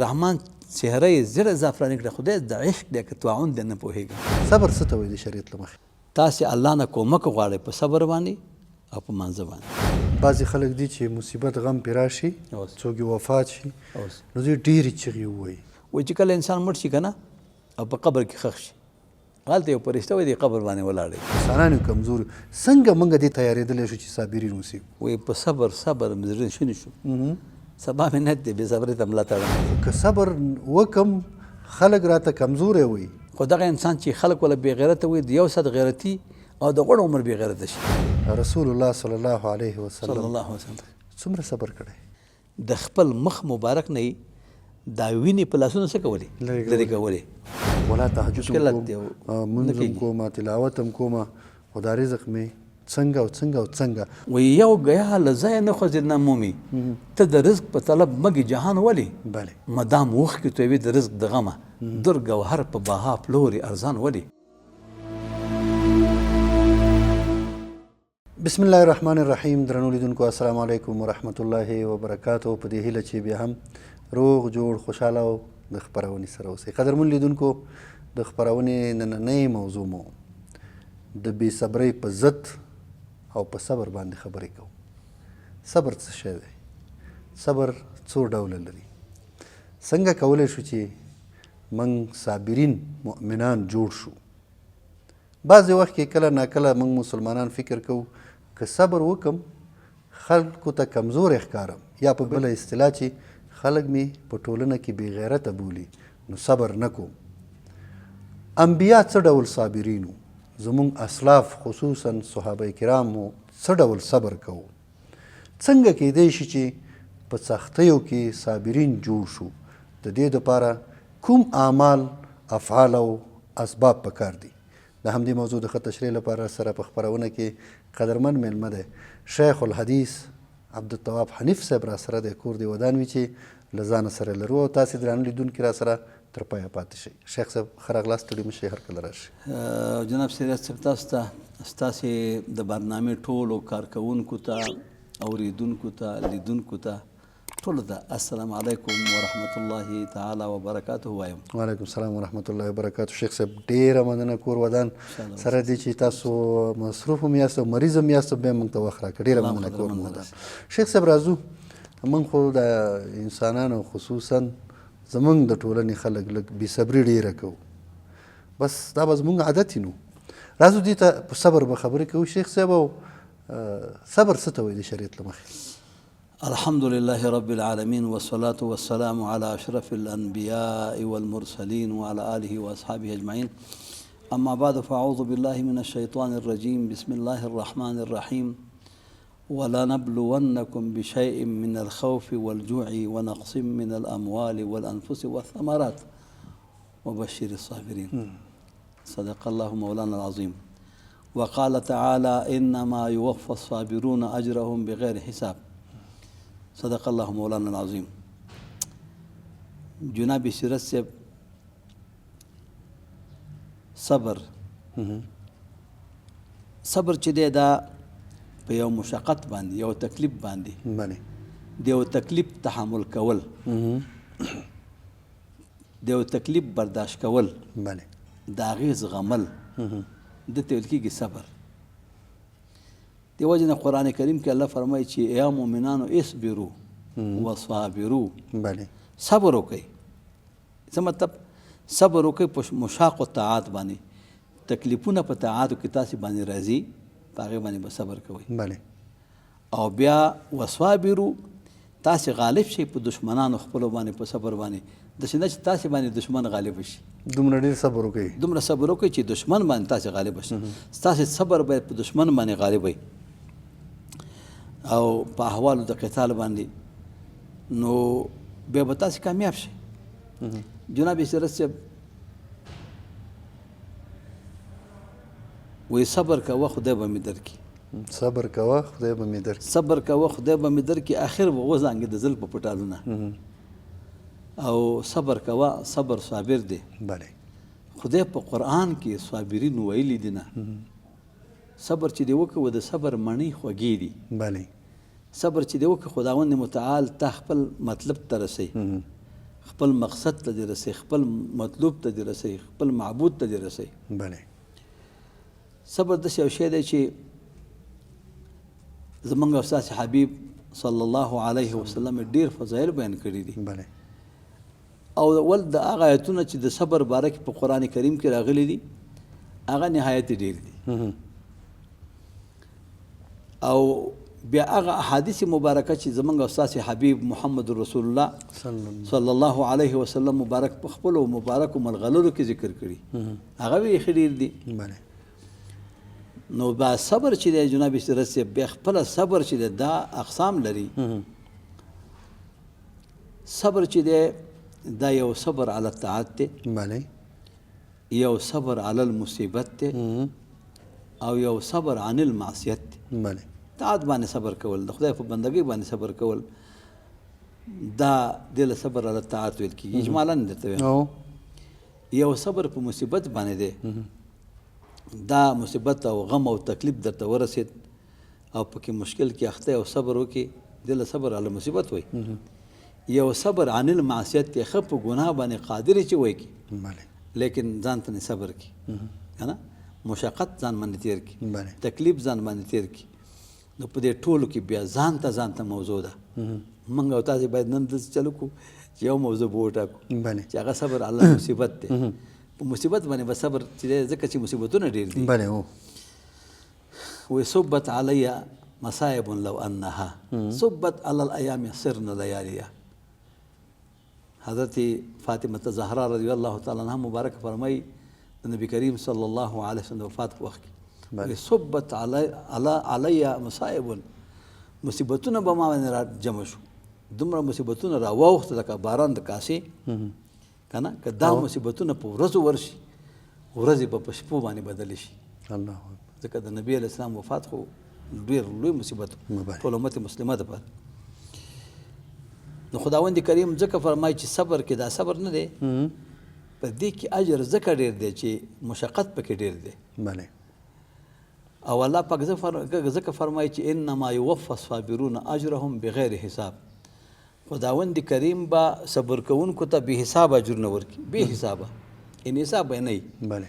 رحمان چهره یې زړه زعفراني کړه. خدای د عشق دی که طاعون دی نه پوهېږم. صبر څه ته وایي د شریعت له مخې؟ تاسې الله نه کومک غواړئ په صبر باندې او په مانځه باندې. بعضې خلک دي چې مصیبت غم پرې راشي څوک یې وفات شي نو دوی ډېرې چغې ووایي. وایي چې کله انسان مړ شي که نه او په قبر کې ښخ شي هلته یو فرشته وایي د قبر باندې ولاړ دی. انسانان یو کمزوري څنګه موږ دې تیارېدلی شو چې صابرین اوسو؟ وایي په صبر مې زړه شوني شو. سبا مې نیت دی بې صبرۍ ته ملا تړم. که صبر وکم خلک راته کمزوری وایي. خو دغه انسان چې خلک وله بې غیرته وایي د یو صد غیرتي او د غوړ عمر بې غیرته شي. رسول الله صلی الله علیه وسلم څومره صبر کړی؟ د خپل مخ مبارک نه دا وینې په لاسونو څه کولې لرې کولې. ولا تهجد منځ هم کومه تلاوت هم کومه خو دا رزق مې څنګه او څنګه او څنګه. وایي یو ګیا له ځایه نه خوځېد نه مومي. ته د رزق په طلب مګې جهان ولې مدام اوښکې تویوي د رزق د غمه در ګوهر په بها پلوري ارزان ولې. بسم الله الرحمن الرحیم. درنو لیدونکو السلام علیکم ورحمت الله وبرکاتو. په دې هیله چې بیا هم روغ جوړ خوشحاله او د خپرونې سره اوسئ. قدرمن لیدونکو د خپرونې نننۍ موضوع مو د بې صبرۍ په ضد او په صبر باندې خبرې کوو. صبر څه شی دی؟ صبر څو ډوله لري؟ څنګه کولی شو چې موږ صابرین مؤمنان جوړ شو؟ بعضې وخت کې کله ناکله موږ مسلمانان فکر کوو که صبر وکم خلکو ته کمزوری ښکارم یا په بله اصطلاح چې خلک مې په ټولنه کې بې غیرته بولي نو صبر نه کوم. انبیا څه ډول صابرین وو؟ زموږ اسلاف خصوصا صحابه کرامو څه ډول صبر کوو؟ څنګه کیدی شي چې په سختیو کې صابرین جوړ شو؟ د دې دپاره کوم اعمال افعال او اسباب پکار دي؟ د همدې موضوع د ښه تشریح لپاره سره په خپرونه کې قدرمن میلمه دی شیخ الحدیث عبدالتواب حنیف صاحب را سره دی. کور دی ودان وي چې له ځانه سره لرو او تاسې درانه لیدونکي را سره تر پایه پاتې شئ. شیخ صاحب ښه راغلاست، ستړي مه شئ، هر کله راشئ. جناب سیریت صاحب تاسو ته ستاسې د برنامې ټولو کارکوونکو ته اوریدونکو ته لیدونکو ته ټولو ته السلام علیکم ورحمت الله تعالی وبرکاته وایم. وعلیکم السلام ورحمت الله وبرکاته. شیخ صاحب ډېره مننه کور ودان سره دی چې تاسو مصروف هم یاست او مریض هم یاست او بیا موږ ته وخت راکړه. ډېره مننه کور ودان. شیخ صاحب راځو، موږ خو د انسانانو خصوصا زمونږ د ټولنې خلک لږ بې صبري ډېره کوو، بس دا به زمونږ عادت یې نو. راځو دې ته په صبر به خبرې کوو. شیخ صاحب او صبر څه ته وایي د شریعت له مخې؟ الحمد لله رب العالمين والصلاة والسلام على أشرف الأنبياء والمرسلين وعلى آله وأصحابه أجمعين. أما بعد فأعوذ بالله من الشيطان الرجيم. بسم الله الرحمن الرحيم. ولنبلونكم بشيء من الخوف والجوع ونقص من الأموال والأنفس والثمرات وبشر الصابرين. صدق الله مولانا العظيم. وقال تعالى إنما يوفى الصابرون أجرهم بغير حساب. صدق الله مولانا العظیم. جناب سیرت صاحب صبر چې دی دا په یو مشقت باندې یو تکلیف باندې د یو تکلیف تحمل کول، د یو تکلیف برداشت کول، د هغې زغمل ده ته ویل کېږي صبر. دی وجه نه قرآن کریم کې الله فرمایي چې یا مؤمنانو اصبرو وصابرو، صبر وکئ. څه مطلب؟ صبر وکئ په مشاقو طاعات باندې، تکلیفونه په طاعاتو کې تاسې باندې راځي په هغې باندې به صبر کوئ. او بیا وصابرو تاسې غالب شئ په دشمنانو خپلو باندې په صبر باندې، داسې نه چې تاسې باندې دشمن غالب شي. دومره ډېر صبر وکئ، دومره صبر وکئ چې دشمن باندې تاسې غالب شي. ستاسې صبر باید په دشمن باندې غالب وي او په احوالو د قتال باندې، نو بیا به تاسې کامیاب شئ. جناب سیرت صاحب وایي صبر کوه خدای به مې درکړي. صبر کوه خدای به مې درکړي. صبر کوه خدای به مې درکړي. آخر به وزانګې د زلفو په ټالونه. او صبر کوه، صبر صابر دی. خدای په قرآن کې صابرین ویلي دي نه. صبر چې دی وکړه د صبر مڼۍ خوږې دي. صبر چې دی وکړه خداوند متعال ته خپل مطلب ته رسوي. خپل مقصد ته دې رسئ، خپل مطلوب ته دې رسئ، خپل معبود ته دې رسئ. بله. صبر داسې یو شی دی چې زمونږ استاد حبیب صلی الله علیه وسلم ډېر فضایل بیان کړي دي. بله. او ول د هغه آیتونه چې د صبر باره کې په قرآن کریم کې راغلي دي هغه نهایت ډېر دي. او بیا هغه احادیث مبارکه چې زمونږ استاد حبیب محمد رسول الله صلی الله علیه وسلم مبارک په خپلو مبارکو ملغلرو کې ذکر کړي هغه یې ښه ډېر دي. بله. نو با صبر چې دی جناب سیرت صاحب بیا خپله صبر چې دی دا اقسام لري. صبر چې دی دا یو صبر علی الطاعت دی. بله. یو صبر علی المصیبت دی او یو صبر عن المعصیت دی. بله. طاعت باندې صبر کول د خدای په بندګۍ باندې صبر کول دا دې له صبر علی الطاعت ویل کېږي. اجمالا درته وایم یو صبر په مصیبت باندې دی، دا مصیبت او غم او تکلیف درته ورسید او پکې مشکل کې اخته او صبر وکړي دې له صبر علی مصیبت وایي. یو صبر عن المعصیت دی ښه په ګناه باندې قادر چې وایي کی لیکن ځان ته صبر کی که نه مشقت ځان باندې تیر کی تکلیف ځان باندې تیر کی. نو په دې ټولو کې بیا ځان ته موضوع ده. موږ او تاسې باید نن داسې چلو کړو چې یو موضوع به وټاکو چې هغه صبر علی مصیبت دی. په مصیبت باندې به صبر چې دی ځکه چې مصیبتونه ډېر دي. بله. وی صبت علی مصائب لو انها صبت علی الایام صرن لیالیا. حضرت فاطمه زهرا رضی الله تعالی عنها مبارک فرمایي د نبی کریم صلی الله علیه وسلم وفات په وخت کې صبت علی مصائب مصیبتونه به ما باندې را جمع شو، دومره مصیبتونه را واوښته لکه باران د کاسې که نه که دا مصیبتونه په ورځو ورشي ورځې به په شپو باندې بدلې شي. الله ځکه د نبي علیه السلام وفات خو ډېر لوی مصیبت ټول امت مسلمه دپاره. نو خداوند کریم ځکه فرمایي چې صبر کې دا صبر نه دی په دې کې اجر ځکه ډېر دی چې مشقت پکې ډېر دی. بله. او الله پاک ځکه فرمایي چې انما یوفى الصابرون اجرهم بغیر حساب. خداوند کریم با صبر کوونکو ته بې حساب اجر نه ورکړي، بې حسابه ان حساب به نه وي. بله.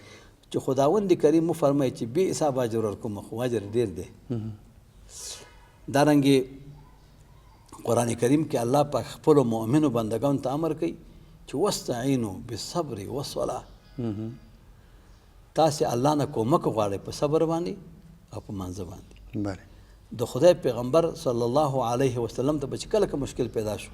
چې خداوند کریم وفرمایي چې بې حساب اجر ورکوم خو اجر ډېر دی. دارنګې قرآن کریم کې الله پاک خپلو مؤمنو بندګانو ته امر کوي چې واستعینوا بالصبر والصلاة. تاسې الله نه کومک غواړئ په صبر باندې او په مانځه باندې. بله. د خدای پیغمبر صلی الله علیه وسلم ته به چې کله که مشکل پیدا شو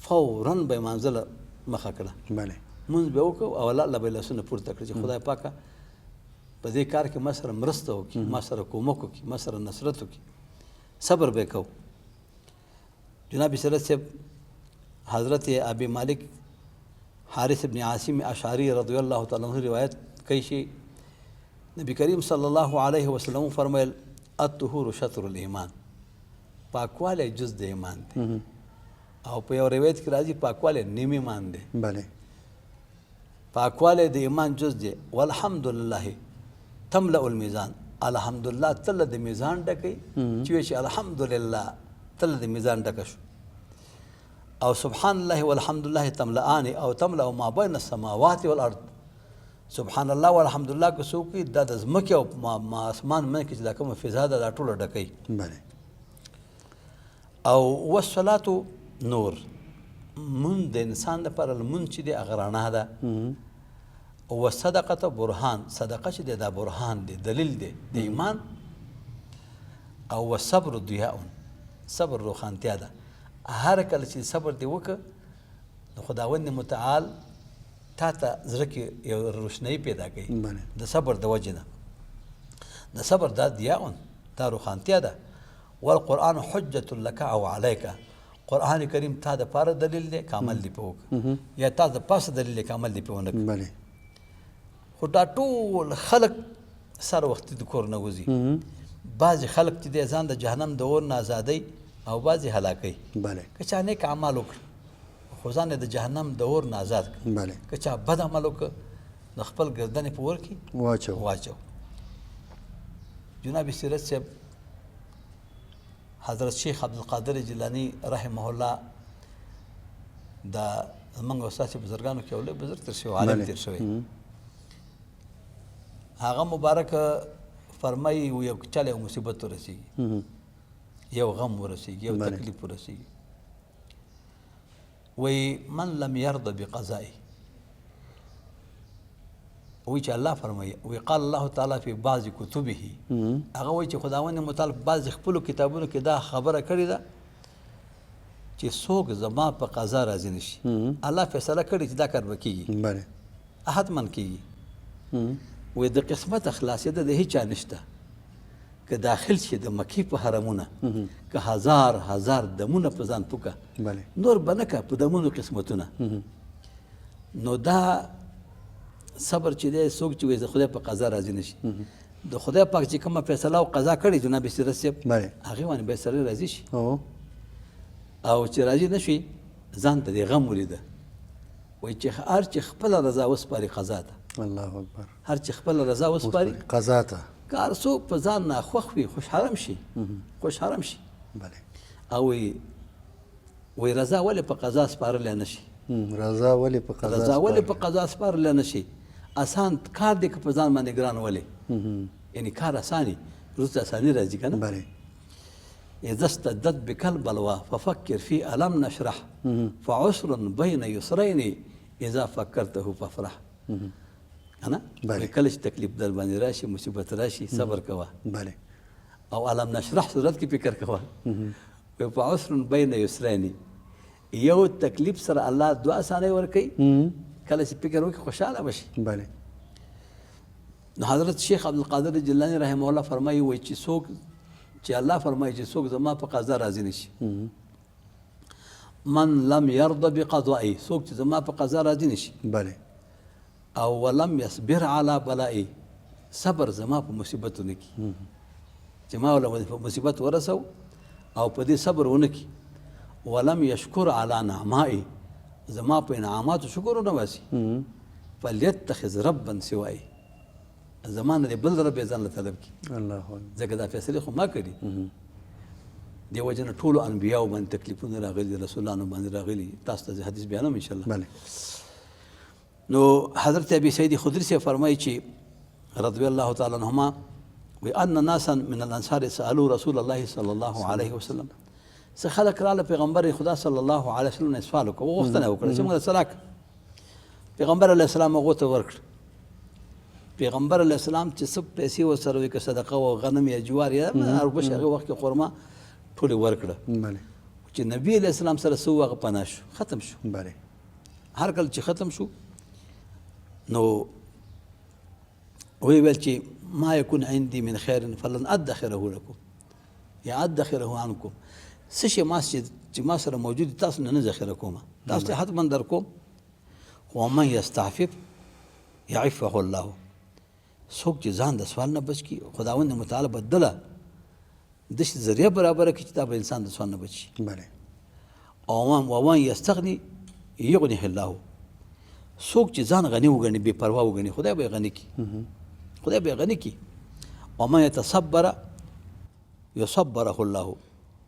فوراً به یې مانځه له مخه کړه. بله. مونځ به وکړو او الله له به یې لاسونه پورته کړه چې خدای پاکه په دې کار کې ما سره مرسته وکړي، ما سره کومک وکړي، ما سره نصرت وکړي. صبر به یې کوو. جناب سیرت صاحب حضرت ابی مالک حارث ابن عاصم اشعری رضی الله تعالی عنہ روایت کوي چې نبی کریم صلی الله علیه وسلم فرمایل الطهور شطر الایمان، پاکوالی جز د ایمان دی. او په یو روایت کې راځي پاکوالی نیم ایمان دی. بله. پاکوالی د ایمان جز دی. والحمدلله تملأ الميزان، الحمدلله تل د میزان ډکوي چې وایي چې الحمدلله تل د میزان ډکه شو. او سبحان الله والحمدلله تملأان او تملأ ما بین السماوات والارض. سبحان الله والحمدلله که څوک وي دا د ځمکې او اسمان منځ کې چې دا کومه فضا ده دا ټوله ډکوي. بله. او والصلاة نور، مونځ د انسان دپاره لمونځ چې دی هغه رڼا ده. والصدقة برهان، صدقه چې دی دا برهان دی، دلیل دی د ایمان. او والصبر ضیاء، صبر روښانتیا ده. هر کله چې صبر دی وکړه نو خداوند متعال تا ته زړه کې یو روشنایي پیدا کوي د صبر د وجې نه. د صبر دا ضیاء دا روښانتیا ده. والقرآن حجة لك او علیک، قرآن کریم تا د پاره دلیل دی که عمل دی پې وکړه، یا تا د پاسه دلیل دی که عمل دی پې ونه کړه. بله. خو دا ټول خلک سر وختي د کور نه وځي. بعضې خلک چې دی ځان د جهنم د اور نه ازادوي او بعضې هلاکوي. بله. که چا نیک اعمال وکړه خو ځان یې د جهنم د اور نه ازاد کړه. بله. که چا بد عمل وکړه نو خپل ګردن یې په اور کې واچو. جناب سیرت صاحب حضرت شیخ عبدالقادر جیلانی رحمه الله د زمونږ استاد چې بزرګانو کې یو لوی بزرګ تېر شوی عالم تېر شوی هغه مبارک فرمایي یو چاله یو مصیبت ورسېږي یو غم ورسېږي یو تکلیف ورسېږي وایي من لم يرض بقضائه وایي چې الله فرمایي وایي قال الله تعالی فی بعض کتبه هغه وایي چې خداوند متعال په بعض خپلو کتابونو کې دا خبره کړې ده چې څوک زما په قضا راضي نشي الله فیصله کړې چې دا کار به کېږي حتما کېږي وایي د قسمت خلاصېده د هېچ چا نشته که داخل شي د مکې په حرمونه که هزار دمونه په ځان پوکه نور به نه که په دمونو قسمتونه نو دا صبر چې دی څوک چې وایي د خدای په قضا راضي نشي د خدای پاک چې کومه فیصله او قضا کړې جناب سیرت صاحب هغې باندې باید سړی راضي شي او چې راضي نه شي ځان ته دې غم ولیده وایي چې هر چې خپله رضا وسپاري قضا ته الله اکبر هر چې خپله رضا وسپاري قضا ته که هر څوک په ځان ناخوښ وي خوشحرم شي او وایي رضا ولې په قضا سپارلی نه شي رضا ولې په قضا سپارلی نه شي اسان کار دی که په ځان باندې ګران ولې یعنی کار اساني وروسته اساني راځي که نه اذا استدت بك البلوى ففكر في ألم نشرح فعسر بين يسرين اذا فكرته فافرح انا کله چې تکلیف در باندې راشي مصیبت راشي صبر کوه او علم نشرح صورت کې فکر کوه فعسر بين يسرين یو تکلیف سره الله دعا اسانه ورکوي کله چې فکر وکړي خوشاله بشي نو حضرت شیخ عبدالقادر جیلانی رحمه الله فرمایي وایي چې څوک چې الله فرمایي چې څوک زما په قضا راضي نشي من لم يرضى بقضائي څوک چې زما په قضا راضي نشي او ولم يصبر على بلائي صبر زما په مصیبتونو کې چې ما ولا مصیبت ورسو او په دې صبر ونه کړي ولم يشكر على نعمائي زما په انعاماتو شکر ونه باسي فليتخذ ربا سوائي زمانه دی بل رب یې ځان له طلب کړي ځکه دا فیصلې خو ما کړي دې وجه نه ټولو انبیاو باندې تکلیفونه راغلي رسولانو باندې راغلي تاسو ته حدیث بیانوم انشاءالله نو حضرت ابي سعید خدری سے فرمایي چې رضی الله تعالی عنهما وان ناسا من الانصار سالوا رسول الله صلی الله علیه وسلم څه خلک راله پیغمبر خدا صلی الله علیه وسلم نه سوال وکړ غوښتنه وکړه چې موږ سره پیغمبر علیه السلام هغه ته ورکړ پیغمبر علیه السلام چې څه پیسې ورسره وي که صدقه و غنم یا جوار یا اربش هغه وخت کې خرما ټولې ورکړه چې نبی علیه السلام سره څه هغه پناه شو ختم شو هر کله چې ختم شو نو وی ویل چې ما یکون عندي من خیر فلن ادخره لكم یا ادخره عنكم څه شی چې ما سره موجود تاسو نه ذخیره کوم تاسو ته حتما در کوم ومن یستعفف یعفه الله څوک چې ځان د سوال نه بچ کړي خداوند متعال بدله د ذریعه برابره کړي چې دا به انسان د سوال نه بچي او ومن یستغني یغنیه الله څوک چې ځان غني وګڼي بې پروا وګڼي خدای به یې غني کړي ومن یتصبر یصبره الله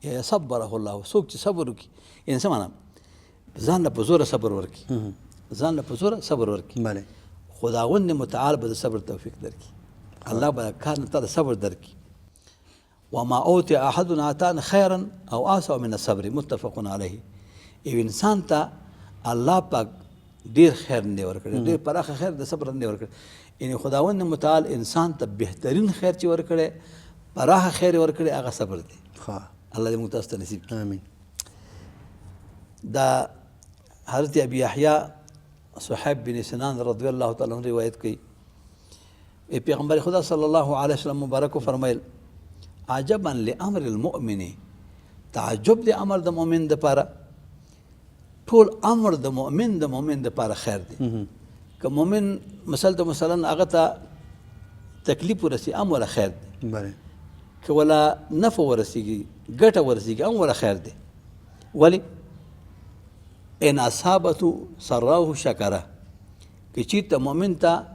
یا یصبره الله څوک چې صبر وکړي یعنې څه معنا ځان له په زوره صبر ورکړي خداوند متعال به د صبر توفیق درکړي الله به کار نه ته د صبر درکړي وما اوتی احد عطاء خیرا او آسع من الصبر متفق علیه یو انسان ته الله پاک ډیر خیر نه ورکړي ډیر پراخه خیر د صبر نه ورکړي یعنی خداوند متعال انسان ته بهترین خیر چې ورکړي پراخه خیر ورکړي هغه صبر دی الله دې موږ تاسو ته نصیب کړي امین دا حضرت ابي يحيى صحيب بن سنان رضی الله تعالی عنہ روایت کوي پیغمبر خدا صلی الله علیه وسلم مبارک فرمایل عجبا لامر المؤمن تعجب د امر د مؤمن د پاره ټول امر د مؤمن د پاره خیر دی که مؤمن مثلا هغه ته تکلیف ورسی ام ولا خیر دی که ولا نفع ورسیږي ګټه ورسیږي ام ولا خیر دی ولی ان اصابته سراه شکره که چیرته مؤمن ته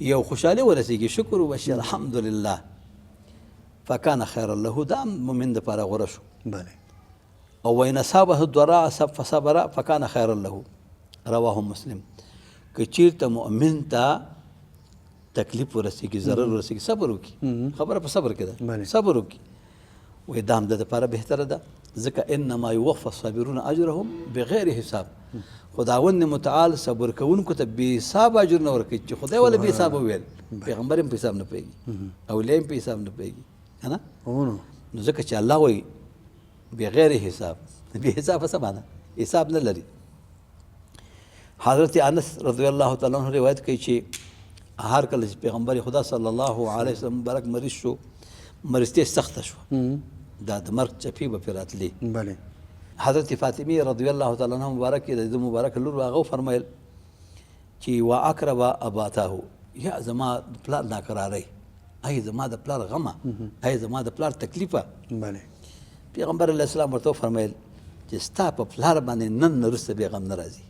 یو خوشحالي ورسیږي شکر وبشي الحمدلله فکان خیر له دا مؤمن د پاره غوره شو او وین اصابه الضراء فصبر فکان خیرا له رواه مسلم. که چیرته مؤمن ته تکلیف ورسېږي ضرر ورسېږي صبر وکړي. خبره په صبر کې ده، صبر وکړي. وایي دا هم د دپاره بهتره ده ځکه انما یوفى الصابرون اجرهم بغیر حساب. خداوند متعال صبر کوونکو ته بې حساب اجر نه ورکوي چې خدای ولې بې حسابه وویل. پیغمبر هم په حساب نه پوهېږي، اولیاء هم په حساب نه پوهېږي که نه. نو ځکه چې الله وایي بغیر حساب، بې حسابه څه معنی؟ حساب نه لري. حضرت انس رضی الله تعالی عنہ روایت کوي چې هر کله چې پیغمبر خدا صلی الله علیه وسلم مبارک مریض شو، مریضتیا سخته شوه، دا د مرګ چپې به پرې راتلې. حضرت فاطمه رضی الله تعالی عنها مبارک د ده مبارک لور هغه وفرمیل چې واقرب اباته، یا زما د پلار ناقراری، ای زما د پلار غمه، ای زما د پلار تکلیفه. پیغمبر علیه السلام ورته وفرمیل چې ستا په پلار باندې نن نه وروسته بیا غم نه راځي.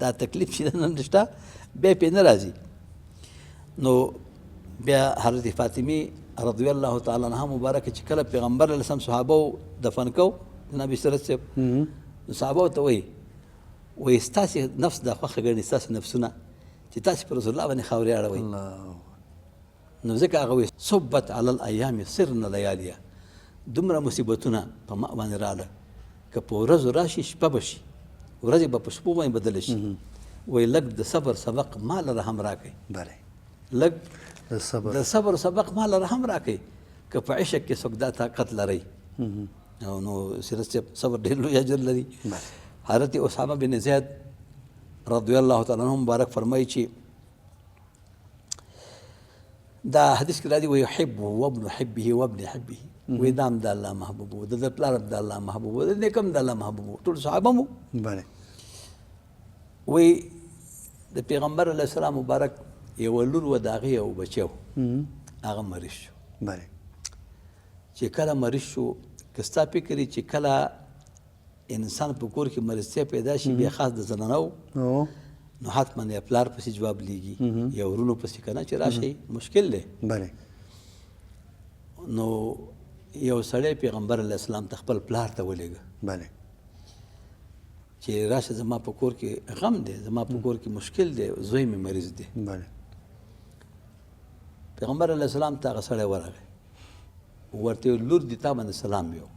دا تکلیف چې نن شته بیا پرې نه راځي. نو بیا حضرت فاطمه رضی الله تعالی عنها مبارک چې کله پیغمبر علیه السلام صحابه دفن کو نبی سرت صاحب، نو صحابه ته وایي ستاسې نفس دا خوښه ګڼي ستاسې نفسونه چې تاسې په رسول الله باندې خاورې اړوئ. نو ځکه هغه وایي صبت علی الایام سرن لیالیا، دومره مصیبتونه په ما باندې راغله که په ورځو راشي شپه به شي، ورځې به په شپو باندې بدله شي. وایي لږ د صبر سبق ما لره هم راکئ، لږ د صبر سبق ما لره هم راکئ که په عشق کې څوک دا طاقت لرئ. نو سیرت صاحب صبر ډېر لوی اجر لري. حضرت اسامه بن زید رضی الله تعالی عنہ مبارک فرمایي چې دا حدیث کې راځي ويحبه وابن حبه وابن حبه، وایي دا هم د الله محبوب و، د پلار هم د الله محبوب و، د نیک هم د الله محبوب و، ټول صحابه مو. وایي د پیغمبر علیه السلام مبارک یوه لور و د هغې یو بچی و، هغه مریض شو. چې کله مریض شو، که ستا فکر یې چې کله انسان په کور کې مریضتیا پیدا شي بیا خاص د زنانو نو حتما یا پلار پسې جواب لیږي یا ورونو پسې که نه چې راشئ مشکل دی. نو یو سړی پیغمبر علیه السلام ته خپل پلار ته ولېږه چې راشه زما په کور کې غم دی، زما په کور کې مشکل دی، زوی مې مریض دی. پیغمبر علیه السلام ته هغه سړی ورغی، ورته لور دې تا باندې سلام یو.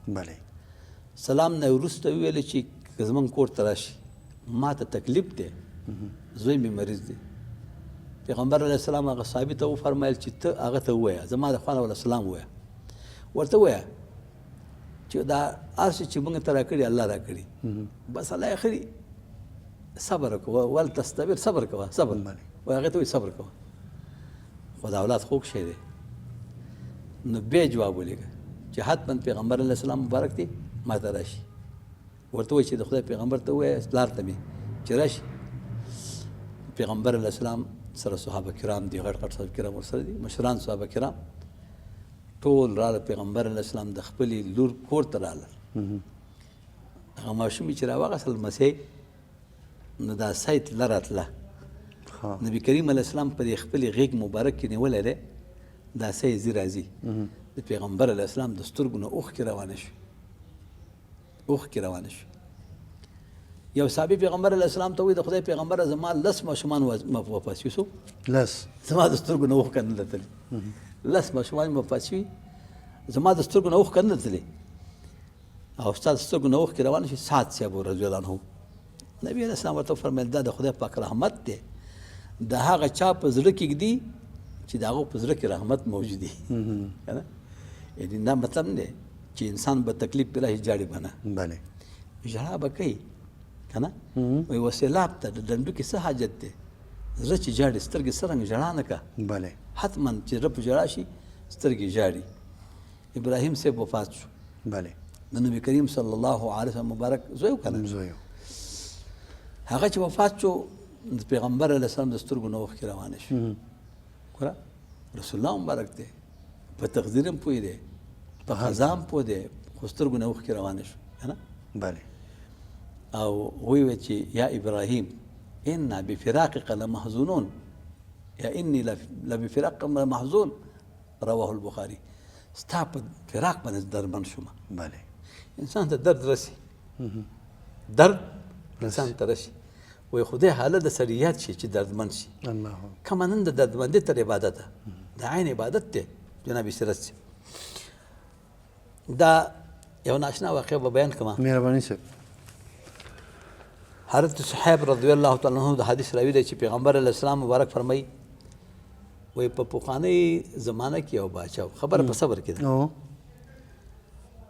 سلام نه وروسته وویل چې که زموږ کور ته راشي ما ته تکلیف دی، زوی مې مریض دی. پیغمبر علیه السلام هغه صحابي ته وفرمیل چې ته هغه ته ووایه زما د خوا نه وله سلام ووایه، ورته ووایه چې دا هر څه چې موږ ته راکړي الله راکړي، بس الله یې خري، صبر کوه ولتستبر، صبر کوه، صبر. وایي هغې ته وایي صبر کوه، خو دا اولاد خوږ شی دی. نو بیا جواب ولېږه چې حتما پیغمبر علیه السلام مبارک دی ما ته راشي. ورته وایي چې د خدای پیغمبر ته ووایه پلار ته مې چې راشي. پیغمبر علیه السلام سره صحابه کرام دي، غټ غټ صحابه کرام ورسره دي، مشران صحابه کرام ټول راغله. پیغمبر علیه السلام د خپلې لور کور ته راغلل. هغه ماشوم چې راواغېستل لمسی، نو دا سای تله راتله. نبي کریم علیه السلام په دې خپلې غېږ مبارک کې نیولی دی، دا سای ځي راځي. د پیغمبر علیه السلام د سترګو نه اوښکې روانې شوې، اوښکې روانې شوې. یو صحابي پیغمبر علیه السلام ته وایي د خدای پیغمبره زما 10 ماشومان وفات شوي، څو 10 زما د سترګو نه اوښکه نه لتلې، 10 ماشومان وفات شوي، زما د سترګو نه اوښکه نه لتلې، او ستا د سترګو نه اوښکې روانې شوې. سعد صاحب رضی الله عنه نبي علیه السلام ورته وفرمیل دا د خدای پاک رحمت دی، د هغه چا په زړه کې ږدي چې د هغو په زړه کې رحمت موجود دی. که نه یعنې دا مطلب نه دی چې انسان به تکلیف پرې راشي جاړي به نه، ژړا به کوي که نه. وایي وسیلاب ته د ډنډو کې څه حاجت دی، زړه چې جاړي سترګې څرنګه ژړا نه که، حتما چې زړه په ژړا شي سترګې جاړي. ابراهیم صاحب وفات شو، د نبي کریم صلی الله علیه وسلم مبارک زوی و که نه. هغه چې وفات شو د پیغمبر علیه السلام د سترګو نه اوښکې روانې شوې. ګوره رسول الله مبارک دی، په تقدیر هم پوه دی، په قضا هم پوه دی، خو سترګو نه اوښکې روانې شو که نه. او وی چې یا ابراهیم انا بفراقک لمحزونون، یا انی لبفراقک لمحزون، رواه البخاري. ستا په فراق باندې درمن شوم، انسان ته درد رسي درد انسان ته رسي وایي خدای حالت د سړي یاد شي چې دردمند شي الله کمه نن د دردمندۍ تر عبادت ده د عین عبادت دی جناب سیرت صاحب دا یو ناشنا واقعه به بیان کړم مهرباني صاحب حضرت صحیب رضی الله تعالی عنہ د حدیث راوی دی چې پیغمبر علیه السلام مبارک فرمایي وایي په پخوانۍ زمانه کې یو باچا خبره په صبر کې ده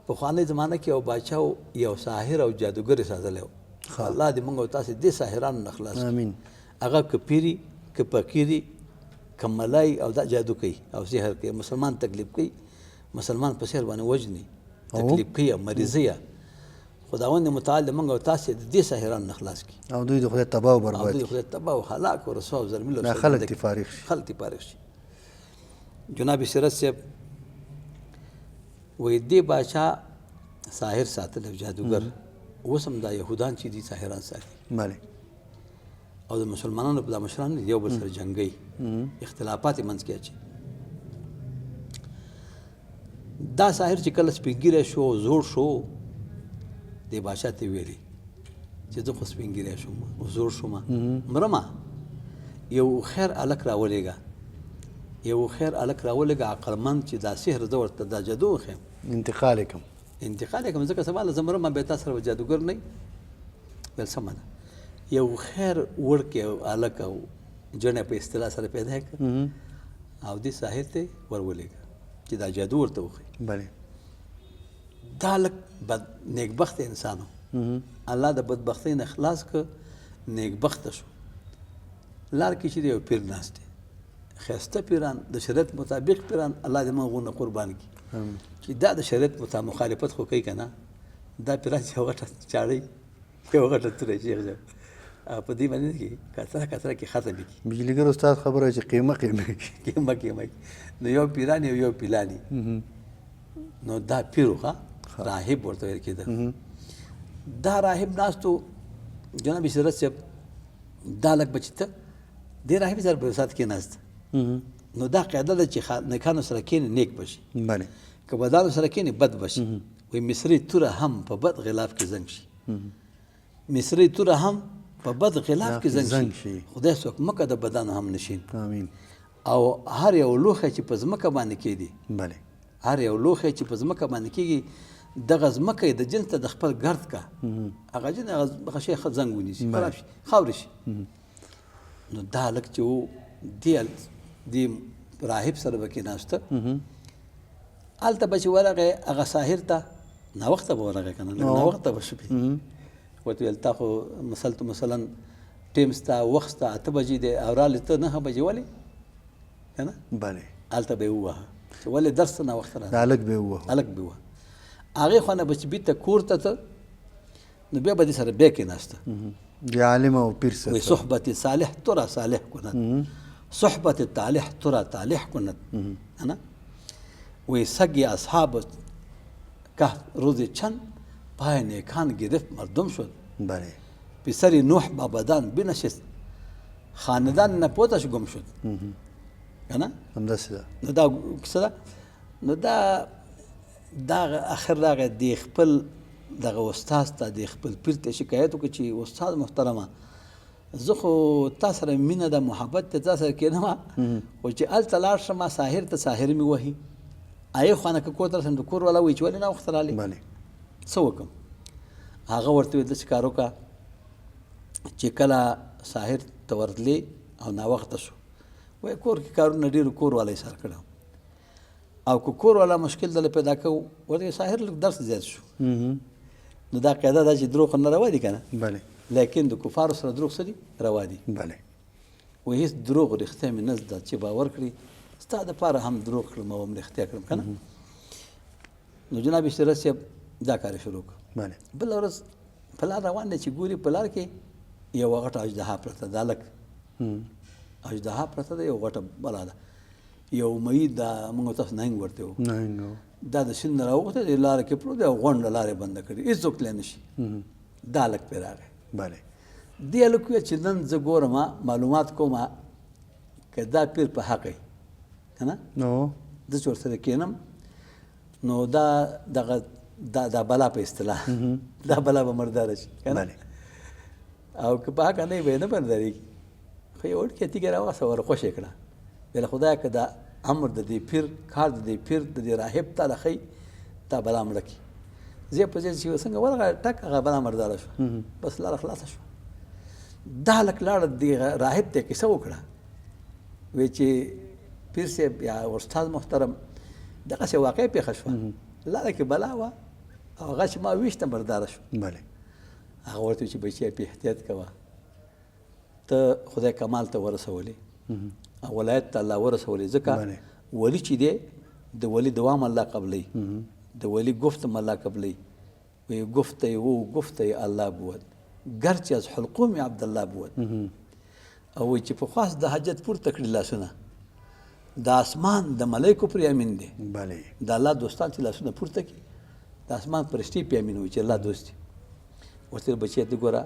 پخوانۍ زمانه کې یو باچا یو ساحر او جادوګر یې ساتلی و الله دې موږ او تاسې دې ساحرانو نه خلاص امین هغه که پیري که فقیري که ملای او دا جادو کوي او سحر کوي مسلمان تکلیف کوي مسلمان په سحر باندې وژني تکلیف کوي او مریضي خداوند متعال موږ او تاسې د دې ساحرانو نه خلاص کړي او دوی د خدای تباه او برباد او دوی خدای تباه او هلاک او رسوا او ظلمي دا خلک دې فارغ شي خلک دې فارغ شي جناب سیرت صاحب وایي دې باچا ساحر ساتلی او جادوګر اوس هم دا یهودان چې دي ساحران ساتي بله او د مسلمانانو په دا مشران یو بل سره جنګوي اختلافات یې منځ کې اچي دا ساحر چې کله سپین ږیری شو زوړ شو دې باچا ته ویلي چې زه خو سپین ږیری شوم او زوړ شوم مرمه یو خیر هلک راولېږه یو خیر هلک راولېږه عقلمند چې دا سحر زه ورته دا جادو وښیم انتقال یې کړم انتقال یې کړم ځکه سبا له زه مرمه بیا تا سره به جادوګر نه ویل سمه ده یو خیر وړکی هلک او جڼی په اصطلاح سره پیدا یې کړ او دې ساحر ته ورولېږه چې دا جادو ورته وښیي بله دا هلک نیکبخته انسان و الله د بدبختۍ نه خلاص که نیکبخته شو لار کې چې د یو پیر ناست دی ښایسته پیران د شریعت مطابق پیران الله دې موږ غونه قربان کړي چې دا د شریعت مخالفت خو کوي که نه دا پیران چې یو غټه چاړی یو غټه توری شیخ صاحب په دې باندې کې کتره کتره کې ختم کړي بجلیګر استاد خبره چې قیمه کړي نو یو پیران یو پیلانی نو دا پیرو ښه راهب ورته ویل کېده دا راهب ناستو جناب سیرت صاحب دا لږ بچي ته دې راهب سره په سات کې ناست نو دا قاعده ده چې نیکانو سره کښېني نیک بشي بله که بدانو سره کښېني بد بشي وایي مصري توره هم په بد غلاف کې زنګ شي مصري توره هم په بد غلاف کې زنګ شي خدای څوک مکه د بدانو هم نشین امین او هر یو لوښی چې په ځمکه باندې کېږي بله هر یو لوښی چې په ځمکه باندې کېږي دغه ځمکه یې د جنس ته د خپل ګرد کا هغه جن هغه شی ښه زنګ ونیسي خراب شي خاورې شي نو دا هلک چې و دې راهب سره به کېناسته هلته به چې ورغی هغه ساحر ته ناوخته به ورغی که نه ناوخته به شو ورته ویل تا خو مثلا ټیم ستا وخت ستا 8 بجې دی او رالې ته 9 بجې ولې که نه بله هلته به یې ووهه چې ولې درس ته ناوخته راځې هلک به یې ووهه هلک به یې ووهه هغې خوا نه به چې بیرته کور ته ته نو بیا به دې سره بیا کېناسته د عالم او پیر سره صحبت صالح ترى صالح کند صحبت طالح ترى طالح کند نه وی سگی اصحاب که روز چند پای نیکان گرفت مردم شد بله پسر نوح بابدان بنشست خاندان نپوتش گم شد نه همداسې ده نو دا کیسه ده نو دا اخر راغی د خپل دغه استاد ته د خپل پیر ته شکایت وکړي چې استاد محترمه زه خو تا سره مینه ده محبت ته تا سره کېنم خو چې هلته لاړ شم ساحر ته ساحر مې وهي هغې خوا نه که کور ته رسم د کور والا وایي چې ولې ناوخته رالې بله څه وکړم هغه ورته ویل داسې کار وکړه چې کله ساحر ته ورتلې او ناوخته شو وایي کور کې کارونه ډېرو کور والا یې سر کړه او که کور والا مشکل دله پیدا کوو ورته ساحر لږ درس زیات شو نو دا قاعده ده چې دروغ نه روا دي که نه بله لیکن د کفارو سره دروغ څه دي روا دي بله وایي هېڅ دروغ رښتیا مې نه زده چې باور کړي ستا دپاره هم دروغ کړم او هم رښتیا کړم که نه نو جناب سیرت صاحب دا کار شروع کړ بله بله ورځ په لار روان دی چې ګوري په لار کې یوه غټه اژدها پرته ده هلک اژدها پرته ده یو غټه بلا ده یو مېید دا موږ تاسو نهنګ ورته وو دا د سیند نه راوغوښتی دی لاره کې پروت دی او غونډه لارې بنده کړې هېڅوک تللی نه شي دا هلک پرې راغی بله دې هلک وویل چې نن زه ګورم معلومات کوم که دا پیر په حق یې که نه نو زه چې ورسره کښېنم نو دا دغه دا بلا په اصطلاح دا بلا به مرداره شي که نه او که په هغه نه وي نه بردارېږي خو یې وړکې تیږه راوغسه ور خوشې کړه ویله خدایه که دا امر د دې پیر کار د دې پیر د دې راهب تاله ښیي دا بلا مړه کړي زه په ځای چې څنګه ورغله ټک هغه بلا مرداره شوه بس لاره خلاصه شوه دا هلک لاړه دې راهب ته یې کیسه وکړه وی چې پیر صاحب یا استاد محترم دغسې واقع پېښه شوه لاره کې بلا وه او هغه چې ما ویشته مرداره شو هغه ورته وي چې بچیه پې احتیاط کوه ته خدای کمال ته ورسولې او ولایت ته الله ورسولې ځکه ولی چې دی د ولی دوام الله قبلوي د ولی گفتم الله قبلوي وی گفته او گفته الله بود گرچه از حلقوم عبدالله بود او وی چې په خواست د حاجت پورته کړي لاسونه د اسمان د ملایکو پر یمین دی د الله دوستان چې لاسونه پورته کړي د اسمان فرشتې په یمین وي چې الله دوست دي ورته بچی ته ګوره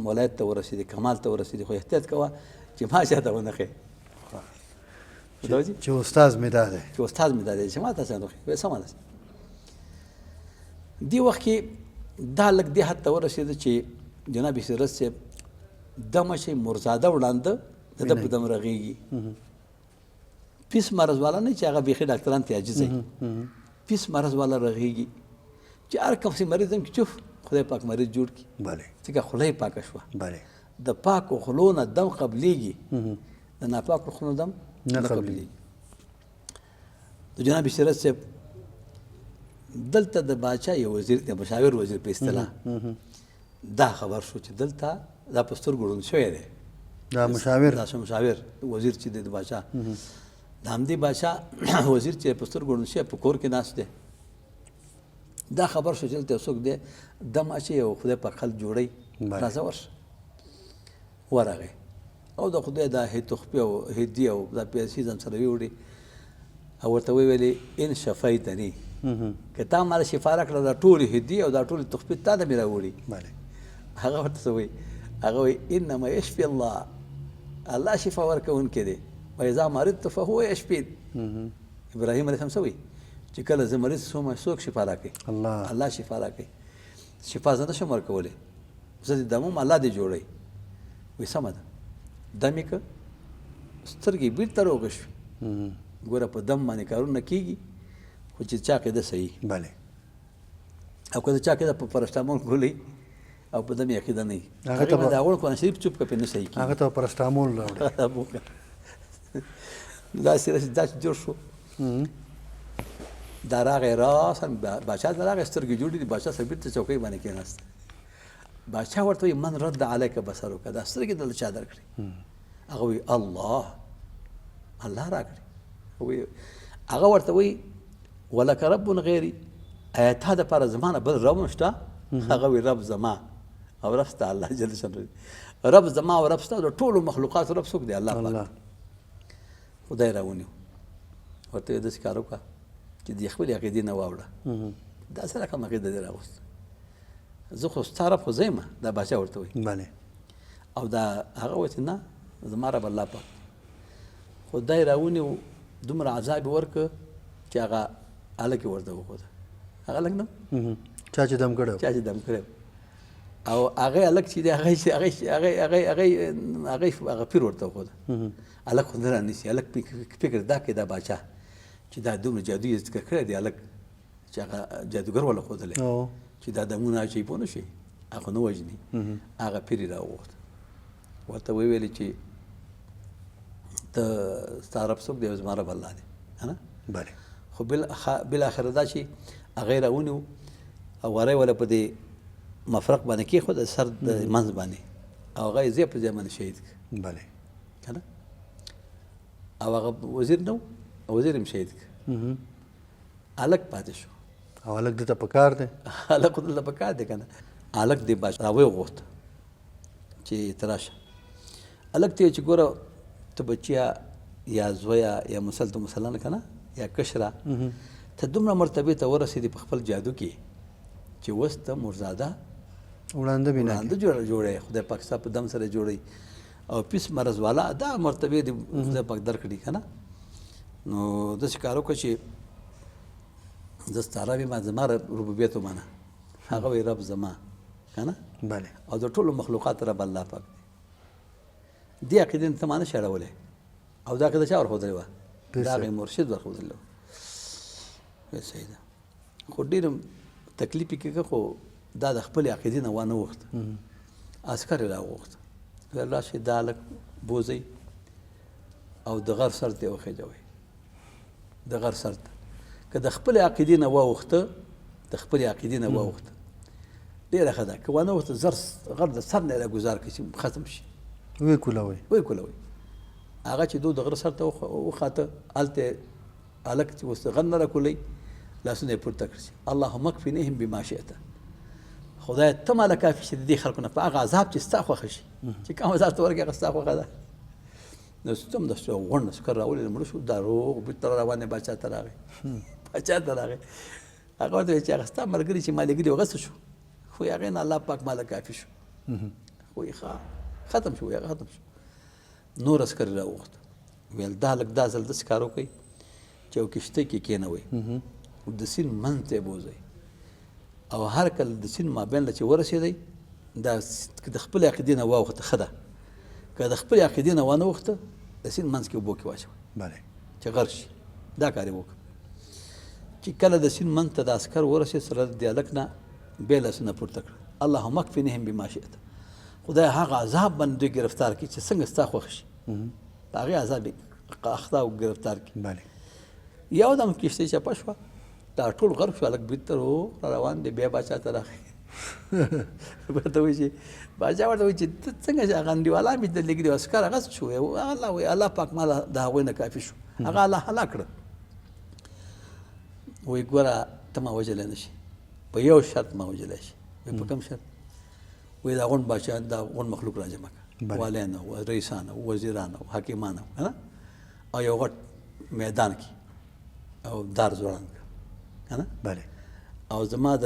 ولایت ته ورسېدې کمال ته ورسېدې خو احتیاط کوه چې ما چاته ونه ښې چې استاز مې دا دی چې استاز مې دا دی چې ما ته څه ونه ښې سمه ده دې وخت کې دا لږ دې حد ته ورسېده چې جناب سیرت صاحب دمه شي مرزاده وړاندې د ده په دم رغېږي پیس مرض والا نه چې هغه بیخي ډاکټران ته عاجز وي پیس مرض والا رغېږي چې هر کوم سي مریض هم کې چوف خدای پاک مریض جوړ کړي ځکه خوله یې پاکه شوه د پاکو خولو نه دم قبلېږي د ناپاکو خولو دم نه قبلېږي د جناب سیرت صاحب دلته د باچا یو وزیر د مشاور وزیر په اصطلاح دا خبر شو چې دلته دا په سترګو ړوند شوی دی دا مشاور وزیر چې دی د باچا د همدې باچا وزیر چې په سترګو ړوند شوی په کور کې ناست دی دا خبر شو چې دلته یو څوک دی دم اچوي او خدای پاک خلک جوړوي راځه ورشه ورغی او د خدای دا تخفي او هدي او دا پیسې ځان سره یوړي او ورته ویلې ان شفیتني که تا ماله شفا راکړه دا ټولې هدي او دا ټولې تخفي تا ته مې راوړي هغه ورته څه وایي هغه وایي انما یشفي الله شفا ورکوونکی دی واذا مرضت فهو یشفین ابراهیم علیه السلام څه وایي چې کله زه مریض شوم څوک شفا راکوي الله شفا راکوي شفا زه نه شم ورکولی زه دې دم هم الله دې جوړوي وایي سمه ده دم یې که سترګې بېرته روغه شوې ګوره په دم باندې کارونه کېږي خو چې چا قیده صحیح او که د چا قیده په پرسټامول ګولۍ او په دم یې عقیده نه وي هغې باندې اول قرآن شریف چوپ که پرې نه صحیح کېږي هغه ته پرسټامول راوړي دا چې جوړ شو دا راغی راسن باچا دا راغی سترګې جوړې دي باچا سره بېرته چوکۍ باندې کېناست باچا ورته وایي من رد علیک بصرک دا سترګې دلته چا درکړې هغه وایي الله راکړي هغه ورته وایي ولک رب غیري آیا تا دپاره زما نه بل رب شته هغه وایي رب زما او رب ستا الله جل شانه رب زما او رب ستا د ټولو مخلوقاتو رب څوک دی الله پاک خدای راونیو ورته یې داسې کار وکړه چې د خپلې عقیدې نه واوړه داسې رقم عقیده دې راوست زه خو ستا رب خو زه یم دا باچا ورته وایي او دا هغه وایي چې نه زما رب الله پاک خو دا یې راونیو دومره عذاب یې ورکړه چې هغه هلک یې ورته وښوده هغه هلک نه چا چې دم کړی او هغه هلک چې دی هغه پیر ورته وښوده هلک خو نه رانیسي هلک فکر دا کوي دا باچا چې دا دومره جادو یې ذکر کړی دی هلک چې هغه جادوګر وله ښودلی چې دا دمونه اچوي پوه نه شي هغه نه وژني هغه پیر یې راوغوښت ورته ویلې چې ته ستا رب څوک دی او زما رب الله دی نه خو بالاخره دا چې هغه یې راونیو او وری وله په دې مفرق باندې کېښود سر د منځ باندې او هغه یې ځای په ځای باندې شهید کړه که نه او هغه وزیر نه و وزیر هم شهید کړه هلک پاتې شو او هلک دلته په کار دی هلک خو دلته په کار دی که نه هلک دې باچا راوغوښت چې ته راشه هلک ته یې چې ګوره ته بچیه یا زویه یا مسلمان که نه یا کشره ته دومره مرتبې ته ورسېدې په خپل جادو کې چې اوس ته مرزاده وړاندې جوړی خدای پاک ستا په دم سره جوړی او پیس مرض والا دا مرتبې دې خدای پاک درکړي که نه نو داسې کار وکړه چې زه ستا رب یم زما ربوبیت ومنه هغه وایي رب زما که نه بله او د ټولو مخلوقات رب الله پاک دی دې عقیدې نه ته ما نه شې اړولی او دا عقیده چا ورښودلې وه د هغې مرشد ورښودلې وه صحیح ده خو ډېر تکلیف یې کېږه خو دا د خپلې عقیدې نه وانه وغوښته عسکر یې راوغوښته ویل راشئ دا هلک بوځئ او د غر سر ته یې وخېجوئ د غر سر ته که د خپلې عقیدې نه واوښته د خپلې عقیدې نه واوښته ډېره ښه ده که وانه وښته زر غر د سر نه یې راګزار کړي چې ختم شي ویې کولوئ ویې کولوئ هغه چې دو د غره سر ته وخاته هلته هلک چې اوس غر نه راکولئ لاسونه یې پورته کړي اللهم اکفنیهم بما شئت خدایه ته ماله کافي چې د دې خلکو نه په هغه عذاب چې ستا خوښه شي چې کوم عذاب ته ورکړې هغه ستا خوښه ده نو څومره غونډ عسکر راولې مړه شو دا روغ بېرته روان دی باچا ته راغی باچا ته راغی هغه ورته ویل چې هغه ستا ملګري چې ما لېږلي وه هغه څه شو خو هغې نه الله پاک ماله کافي شو خو یې ختم شو هغه ختم شو نور عسکر یې راوغوښته ویل دا هلک دا ځل داسې کار وکړئ چې یو کښتۍ کې کېنوئ د سیند منځ ته یې بوځئ او هر کله د سیند مابین له چې ورسېدئ دا که د خپلې عقیدې نه واوښته ښه ده که د خپلې عقیدې نه وانه وښته د سیند منځ کې اوبو کې واچوئ چې غرق شي دا کار یې وکړه چې کله د سیند منځ ته د عسکر ورسېد سره د هلک نه بیا لاسونه پورته کړه اللهم اکفنهم بما شئت خدای هغه عذاب باندې دوی ګرفتار کړي چې څنګه ستا خوښ شي په هغې عذاب یې اخته او ګرفتار کړي یو دم کښتۍ چپه شوه دا ټول غرق شو هلک بېرته را روان دی بیا باچا ته راغی ورته وایي چې باچا ورته وایي چې ته څنګه چې هغه انډیوالا مې در لېږلي عسکر هغه څه شو الله وایي الله پاک ما د هغوی نه کافي شو هغه الله هلاک کړه وایي ګوره ته ما وژلی نه شي په یو شرط ما وژلی شي وایي په کوم شرط وایي دا غونډ باچا دا غونډ مخلوق را جمع کړه والیان او رئیسان او وزیران او حکیمان او یو غټ میدان کې او دار ځوړند کړه که نه بله او زما د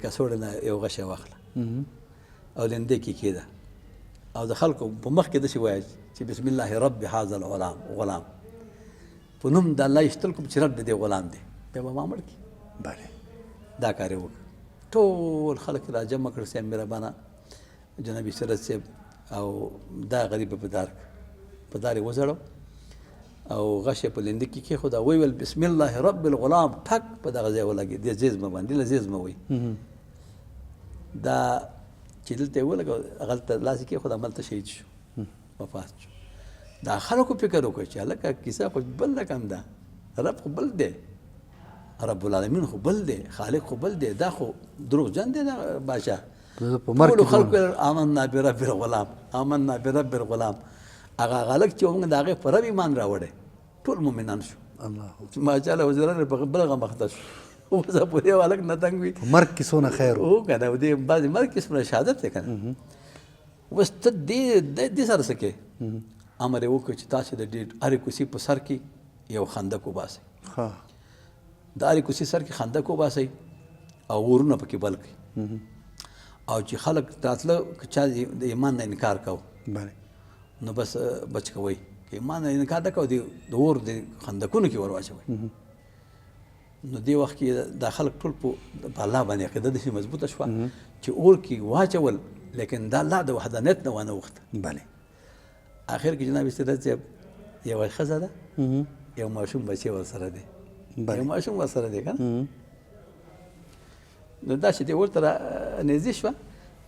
کڅوړې نه یو غشی واخله او لیندې کې کېده او د خلکو په مخ کې داسې وایه چې بسم الله رب هذا الغلام په نوم د الله ایستل کوم چې رب د دې غلام دی بیا به ما مړ کړي بله دا کار یې وکړ ټول خلک را جمع کړ صاحب مهربانه جنابي سرت صاحب او دا غریب په دار یې وځړو او غش په لنده کې کېښود او ویل بسم الله رب الغلام ټک په دغه ځای ولګېد دې زیزمه باندې له زیزمه وایي دا چې دلته یې ولګو هغلته لاس یې کېښود هملته شهید شو وفات شو دا خلکو فکر وکړ چې هلکه کیسه خو بل رقم ده رب خو بل دی رب العالمین خو بل دی خالق خو بل دی دا خو دروغجن دی دا بادشاه ټولو خلکو آمنا برب الغلام آمنا برب الغلام هغه هلک چې موږ د هغې په رب ایمان راوړی ټول مؤمنان شو ماشاءالله وزیران په بله غم اخته شو اوس پورې یو هلک نه تنګ وي مرګ کې څونه خیر و که نه دې بعضې مرګ کې څومره شهادت دی که نه اوس ته دې سره څه کوې امر یې وکړ چې تاسې د هرې کوڅې په سر کې یو خندق وباسئ د هرې کوڅې سر کې خندق وباسئ او اورونه پکې بل کړئ او چې خلک راتله که چا د ایمان نه انکار کو نو بس بچ کوئ که ایمان نه انکار نه کوو د اور د خندقونو کې ور واچوئ نو دې وخت کې دا خلک ټول په الله باندې عقیده داسې مضبوطه شوه چې اور کې واچول لیکن دا الله د وحدانیت نه وانه وخته بله آخر کې جناب استعداد صاحب یوه ښځه ده یو ماشوم بچی ورسره دی یو ماشوم ورسره دی که نه نو دا چې دې ورته را نږدې شوه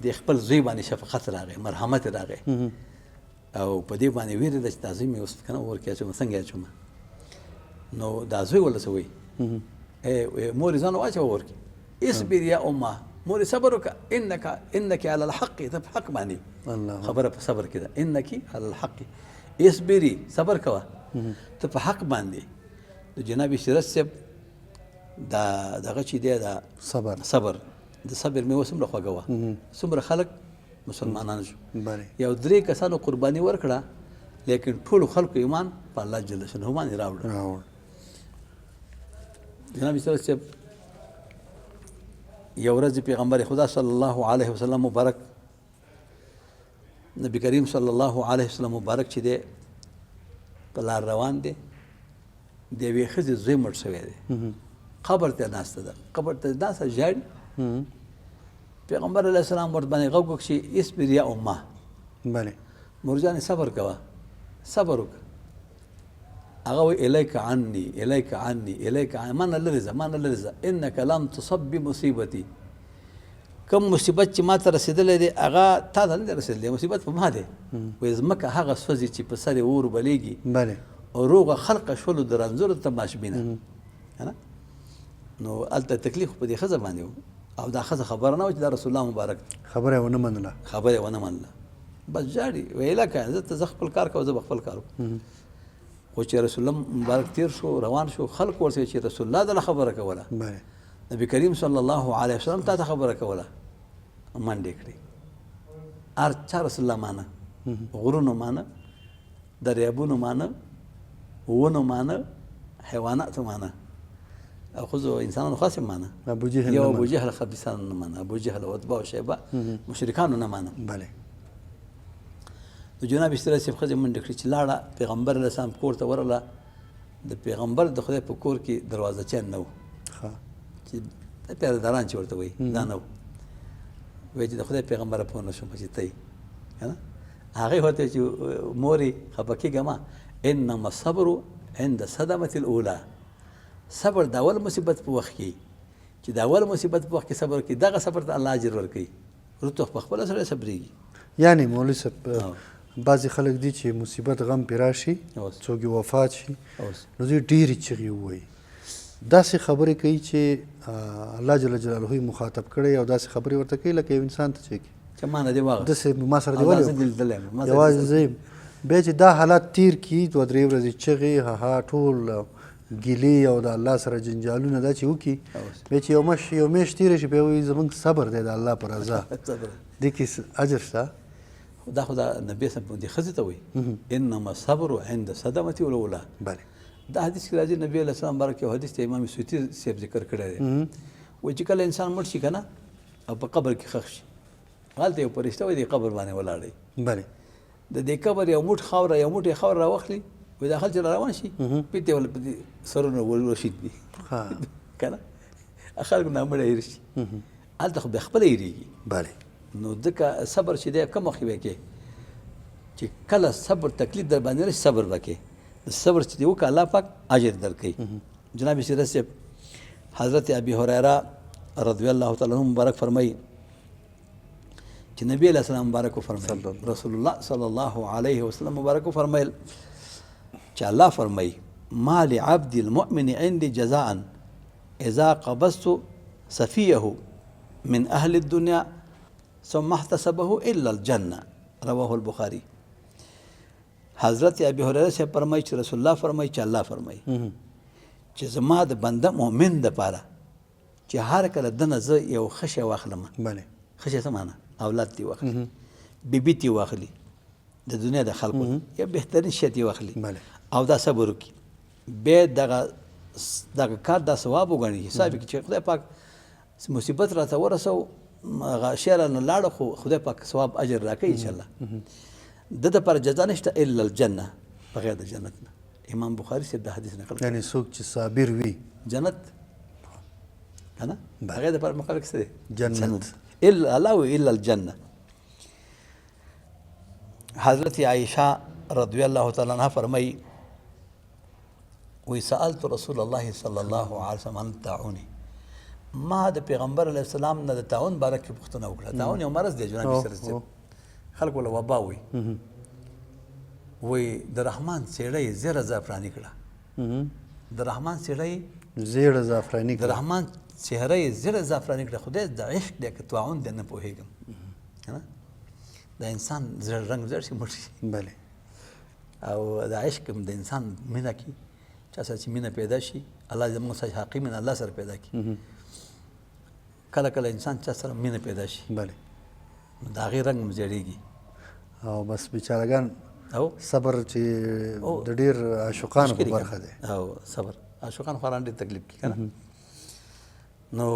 د خپل زوی باندې شفقت راغی مرحمت راغی او په دې باندې ویرې ده چې دا زوی مې اوس که نه اور کې اچوم څنګه اچوم نو دا زوی ورله څه وایي مورې ځان واچوه اور کې اصبر یا امه مورې صبر وکړه انک علی الحق ته په حق باندې خبره په صبر کې ده انک علی الحق اصبري صبر کوه ته په حق باندې د جناب سیرت صاحب دا دغه چې دی دا صبر د صبر مې اوس څومره خوږه وه څومره خلک مسلمانان شو یو 3 کسانو قرباني ورکړه لیکن ټولو خلکو ایمان په الله جل شانه باندې راوړه جناب سیرت صاحب یو ورځ پیغمبر خدا صلی الله علیه وسلم مبارک نبی کریم صلی الله علیه وسلم مبارک چې دی په لار روان دی د یوې ښځې زوی مړ شوی دی قبر ته ناسته ده قبر ته ناسته ژاړي پیغمبر علیه السلام ورته باندې غوږ وکړي چې اصبر یا امه بله مور جانې صبر کوه صبر وکړه هغه وایي الیک عني الیک عني الیک عني ما نه لرې ځه ما نه لرې ځه انک لم تصب بمصیبتي کوم مصیبت چې ما ته رسېدلی دی هغه تا ته نه دی رسېدلی مصیبت په ما دی وایي ځمکه هغه سوځي چې په سر یې اور بلیږي بله او روغه خلقه شولو د رنځورو تماشبینه نه نو هلته تکلیف په دې ښځه باندې و او دا ښځه خبره نه وه چې دا رسول الله مبارک خبره یې ونه منله خبره یې ونه منله بس ژاړي ویله که زه خپل کار کوم زه به خپل کار وکړم خو چې رسول الله مبارک تیر شو روان شو خلق ورته چې رسول الله دله خبره کوله نبی کریم صلی الله علیه وسلم تا ته خبره کوله منډې کړې هر چا رسول الله مانه غرونو مانه دریابونو مانه ونو مانه حیواناتو مانه او خو انسانانو خاص مانه یو ابو جهل خبیثانو نه مانه ابو جهل او عتبه او شیبه مشرکانو نه مانه بله د جناب استری صاحب ښځې منډې کړې چې لاړه پیغمبر علیه السلام کور ته ورغله د پیغمبر د خدای په کور کې دروازه چین نه و چې پیرداران چې ورته وایي دا نه و وایي چې د خدای پیغمبره پوه نه شوم چې ته یې که نه هغې ورته چې مورې خفه کېږه ما انما الصبر عند صدمة الاولى صبر د اول مصیبت په وخت کې چې د اول مصیبت په وخت کې صبر کوي دغه صبر ته الله اجر ورکوي وروسته په خپله سړی صبرېږي یعنی مولوي صاحب بعضې خلک دي چې مصیبت غم پرې راشي څوک یې وفات شي نو دوی ډېرې چغې ووایي داسې خبرې کوي چې الله جل جلاله یې مخاطب کړی او داسې خبرې ورته کوي لکه یو انسان ته چې ما نه دی واغه داسې ما سره دی ولې یوازې زه بیا چې دا حالات تیر کړي دوه درې ورځې چغې هاها ټول ګیلې او د الله سره جنجالونه دا چې وکړي بیا چې یو میاشت تېره شي بیا وایي زموږ صبر دی د الله په رضا دې کې اجر شته دا خو د نبي صاحب دې ښځې ته وایي انما الصبر عند صدمة الاولى بله دا حدیث کې راځي نبی علیه السلام بارک یو حدیث ته امام سیوطي صاحب ذکر کړی دی وایي چې کله انسان مړ شي که نه او په قبر کې ښخ شي هلته یو فرشته وایي دې قبر باندې ولاړی بله د دې قبر یو موټ خاوره یو موټی خاوره راواخلي وایي دا خلک چې را روان شي پیت یې په دې سرونه ورشید دي که نه خلکو نامړه هېر شي هلته خو بیا خپله هېرېږي بله نو ځکه صبر چې دی کوم وخت به کې چې کله صبر تکلیف در باندې راشي صبر به کې صبر چې دی وکړه الله پاک اجر درکوي جناب سیرت صاحب حضرت ابي هريره رضی الله تعالی عنہ مبارک فرمایي چې نبی علیہ السلام مبارک فرمایي رسول الله صلی الله علیه وسلم مبارک فرمایل چې الله فرمایي ما لعبد المؤمن عندي جزاء اذا قبضت صفيه من اهل الدنيا ثم احتسبه الا الجنه رواه البخاري حضرت ابي هريره سے فرمایي چې رسول الله فرمایي چې الله فرمایي چې زما د بنده مؤمن د پاره چې هر کله دنه زه یو خشه واخلم بله خشه څه معنا اولاد دی واخلي بیبي تی واخلي د دنیا د خلکو یا بهترین شی دی واخلي او دا صبر وکړي به دغه کار دا ثواب وګڼي حساب کې چې خدای پاک مصیبت راته ورسو هغه شی رانه لاړه خو خدای پاک ثواب اجر راکوي انشاءالله د ده پر جزا نشته الا الجنه بغیر د جنت نه امام بخاري صاحب دا حدیث نقل یعنی څوک چې صابر وي جنت که نه بغیر د پر مقابل کې څه دی جنت الا الله الا الجنه حضرت عائشہ رضی الله تعالی عنها فرمایي وی سألت رسول الله صلی الله علیه وسلم عن الطاعون ما د پیغمبر علیه السلام نه د طاعون باره کې پوښتنه وکړه طاعون یو مرض دی جناب سره خلق ولا وبا وي د رحمان سیړی زیره زعفرانی کړه د رحمان سیړی زیره زعفرانی کړه د رحمان سیړی زیره زعفرانی کړه خدای د عشق د طاعون د نه پوهیږم کنه د انسان زړه رنگ زړه شي مرشي بله او د عشق د انسان مینه کی چا سره چې مینه پیدا شي الله زموږ سره حقیقي مینه الله سره پیدا کی کله کله انسان چا سره مینه پیدا شي بله د هغې رنګ هم زیړېږي او بس بیچارهګان او صبر چې د ډېر عاشقانو په برخه دی او صبر عاشقان خوران ډېر تکلیف کوي که نه نو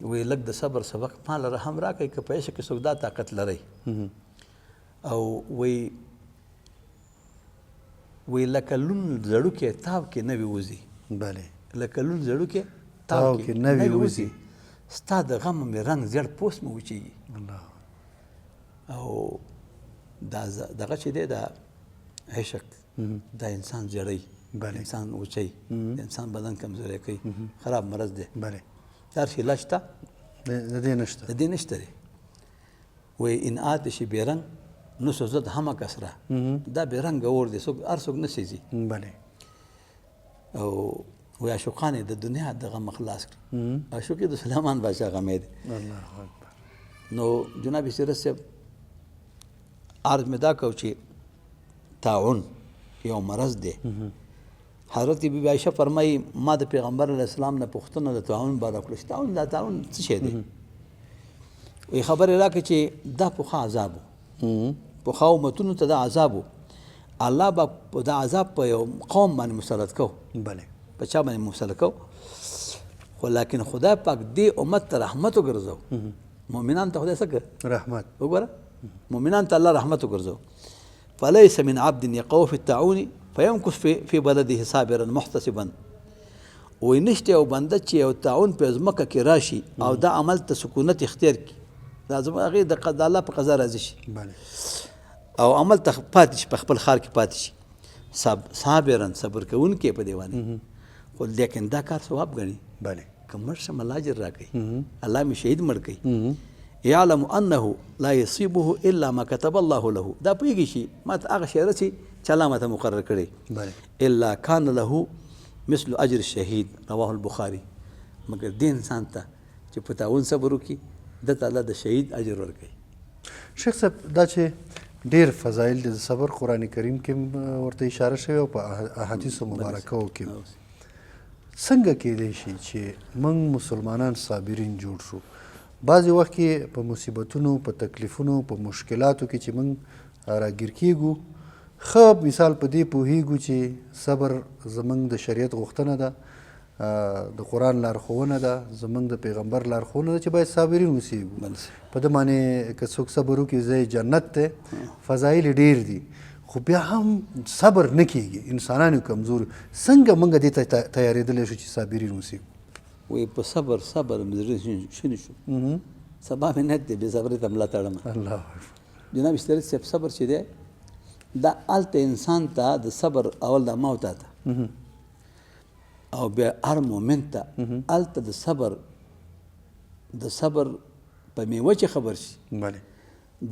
وی لږ د صبر سبق ما لره هم راکړئ که په عشق کې څوک دا طاقت لرئ او وی لکه لون زړوکې تاو کې نه وي وځي بله لکه لون زړوکې تاو کې نوی وځي ستا د غم مې رنګ زیړ پوست مې وچیږي الله او دا دغه چې دی دا عشق دا انسان زیړوي انسان وچوي د انسان بدن کمزوری کوي خراب مرض دی بله دا هر شي علاج شته د دې نشته د دې نشته دی وایي ان آتش بېرنګ نسوزد همه کسره دا بېرنګه اور دی هر څوک نه سېځي بله او وایي عاشقان یې د دنیا د غم خلاص کړي عاشق یې د سلیمان بادشاه غمی دی الله اکبر نو جناب سیرت صاحب عرض مې دا کو چې طاعون یو مرض دی حضرت بی عایشه فرمایي ما د پیغمبر علیه السلام نه پوښتنه د طاعون باره وکړه چې طاعون څه شی دی وایي خبرې راکړه چې دا پخوا عذاب و پخوا امتونو ته دا عذاب و الله به دا عذاب په یو قوم باندې مسلط کو بله په چا باندې مسلط کو خو لیکن خدای پاک دې امت ته رحمت وګرځو مؤمنان ته خدای څه کوي رحمت وګوره مؤمنان ته الله رحمت وګرځو فليس من عبد يقع في الطاعون فيمكث في بلده صابرا محتسبا وای نشته یو بنده چې یو طاعون په ځمکه کې راشي او دا عمل ته سکونت اختیار کړي دا زما هغې د الله په قضا راضي شي او عمل ته پاتې شي په خپل ښار کې پاتې شي صابرا صبر کوونکی په دې باندې خو لیکن دا کار ثواب ګڼي بله که مړ شم الله اجر راکوي الله مې شهید مړ کوي یعلم انه لا یصیبه الا ما كتب الله له دا پوهېږي شي ما ته هغه شی رسي چې الله ماته مقرر کړی الا کان له مثل اجر الشهید رواه البخاري مګر دې انسان ته چې په طاعون صبر وکړي ده ته الله د شهید اجر ورکوي شیخ صاحب دا چې ډېر فضایل د صبر قرآن کریم کې ورته اشاره شوې او په احادیثو مبارکو کې څنګه کېدی شي چې موږ مسلمانان صابرین جوړ شو بعضې وخت کې په مصیبتونو په تکلیفونو په مشکلاتو کې چې موږ راګیر کېږو ښه مثال په دې پوهېږو چې صبر زموږ د شریعت غوښتنه ده د قرآن لارښوونه ده زموږ د پیغمبر لارښوونه ده چې باید صابرین اوسېږو په ده باندې که څوک صبر وکړي ځای جنت دی فضایل ډېر دي خو بیا هم صبر نه کېږي انسانان یو کمزور څنګه موږ دې ته تیارېدلی شو چې صابرین اوسېږو وایي په صبر مې زړه شونی شو سبا مې نیت دی بې صبرۍ ته ملا تړمه الله جناب استرید صاحب صبر چې دی دا هلته انسان ته د صبر اول د موت ته او بیا هر مؤمن ته هلته د صبر په میوه چې خبر شي بله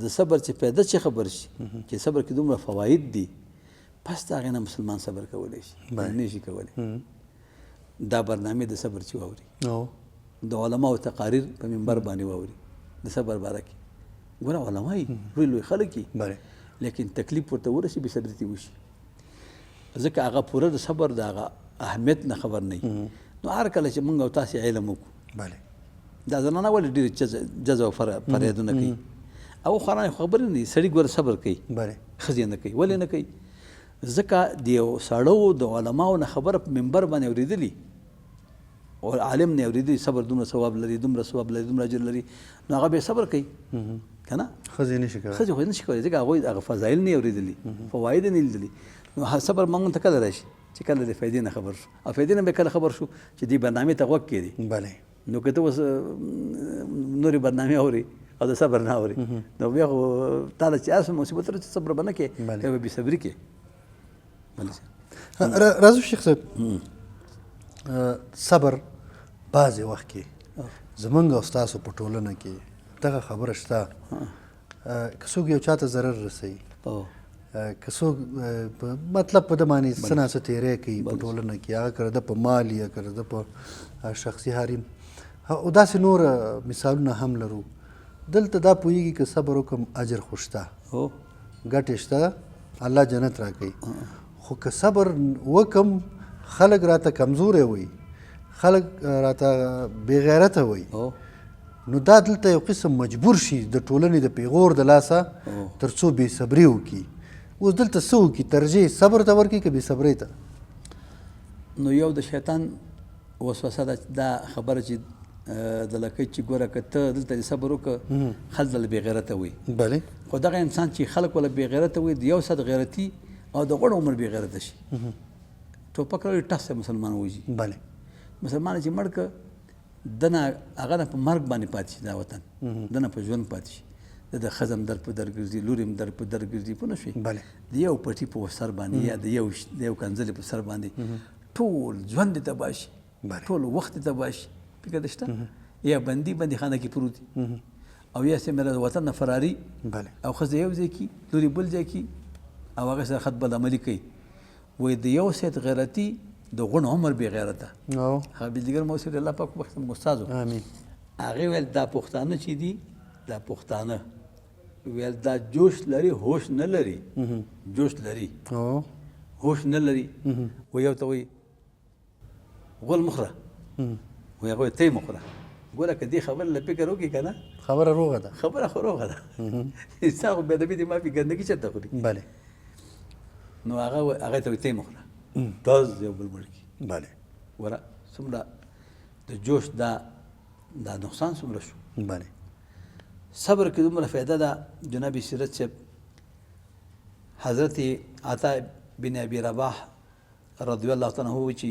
د صبر چې پیدا چې خبر شي چې صبر کې دومره فواید دي پس د هغې نه مسلمان صبر کولی شي نه شي کولی دا برنامې د صبر چې واوري د علماو تقاریر په منبر باندې واوري د صبر باره کې ګوره علما یي لوی لوی خلک یي لیکن تکلیف ورته ورسي بې صبري ترې وشي ځکه هغه پوره د صبر د هغه اهمیت نه خبر نه وي نو هر کله چې موږ او تاسې علم وکړو دا زنانه ولې ډېرې جزا او فریادونه کوي او خورانې خبرې نه دي سړي ګوره صبر کوي ښځې نه کوي ولې نه کوي ځکه د یو سړو د علماو نه خبره په منبر باندې اورېدلي او عالم نه اورېدلي صبر دومره ثواب لري دومره ثواب لري دومره اجر لري نو هغه بیا صبر کوي که نه ښځې نشي کولی ښځې خو نشي کولی ځکه هغوی هغه فضایل نه اورېدلي فواید نه لیدلي نو صبر موږ ته کله راشي چې کله د فایدې نه خبر شو او فایدې نه به کله خبر شو چې دې برنامې ته غوږ کېدي بله نو که ته اوس نورې برنامې اوري او د صبر نه اوري نو بیا خو تا له چې هر څه مصیبت راشي صبر به نه کوې بیا به بېصبري کوې راځو شیخ صاحب صبر بعضې وخت کې زمونږ او ستاسو په ټولنه کې دغه خبره شته که څوک یو چا ته ضرر رسوي که څوک مطلب په ده باندې څه نه څه تېری کوي په ټولنه کې هغه که ده په مال یا که ده په شخصي حریم او داسې نور مثالونه هم لرو دلته دا پوهېږي که صبر وکړم اجر خو شته ګټې شته الله جنت راکوي خو که صبر وکړم خلک راته کمزوری وایي خلک راته بې غیرته وایي نو دا دلته یو قسم مجبور شي د ټولنې د پیغور د لاسه تر څو بې صبري وکړي اوس دلته څه وکړي ترجیح صبر ته ورکړي که بې صبرۍ ته نو یو د شیطان وسوسه دا خبره چې د لکۍ چې ګوره که ته دلته د صبر وکړه خلک دله بې غیرته وایي بلې خو دغه انسان چې خلک وله بې غیرته وایي د یو ساعت غیرتي او د غوړ عمر بې غیرته شي ټوپک راوړي ټس مسلمان ووځي بلې مسلمان چې مړ که دنه هغه نه په مرګ باندې پاتې شي دا وطن دنه په ژوند پاتې شي د ښځه هم در په در ګرځي لور هم در په در ګرځي پوه نه شوې د یو پټي په سر باندې یا د یو کنځلې په سر باندې ټول ژوند دې تباه شي ټول وخت دې تباه شي فکر دې شته یا بندي خانه کې پروت او یا سمره د وطن نه فراري او ښځه یو ځای کې لورې بل ځای کې او هغه سره خط بد عملي کوي وایي د یو سید غیرتي د غون عمر بې غیرته حافظ دیګر موسر الله پاک بخښي موږ استاد هغه ویل دا پښتانه چې دي دا پښتانه ویل دا جوش لري هوش نه لري جوش لري هوش نه لري و یو ته وایي غول مخره و هغه ته مخره ګوره که دې خبره له فکر وکړي که نه خبره روغه ده خبره خو روغه ده انسان خو بېادبي دې معافي ګندګي چېرته خوري نو هغه ته وایي ته مخره داز یو بل مړ کړي ګوره څومره د جوش دا نقصان څومره شو صبر کې دومره فایده ده جناب سیرت صاحب حضرت عطا بن ابي رباح رضی الله تعالی عنه چې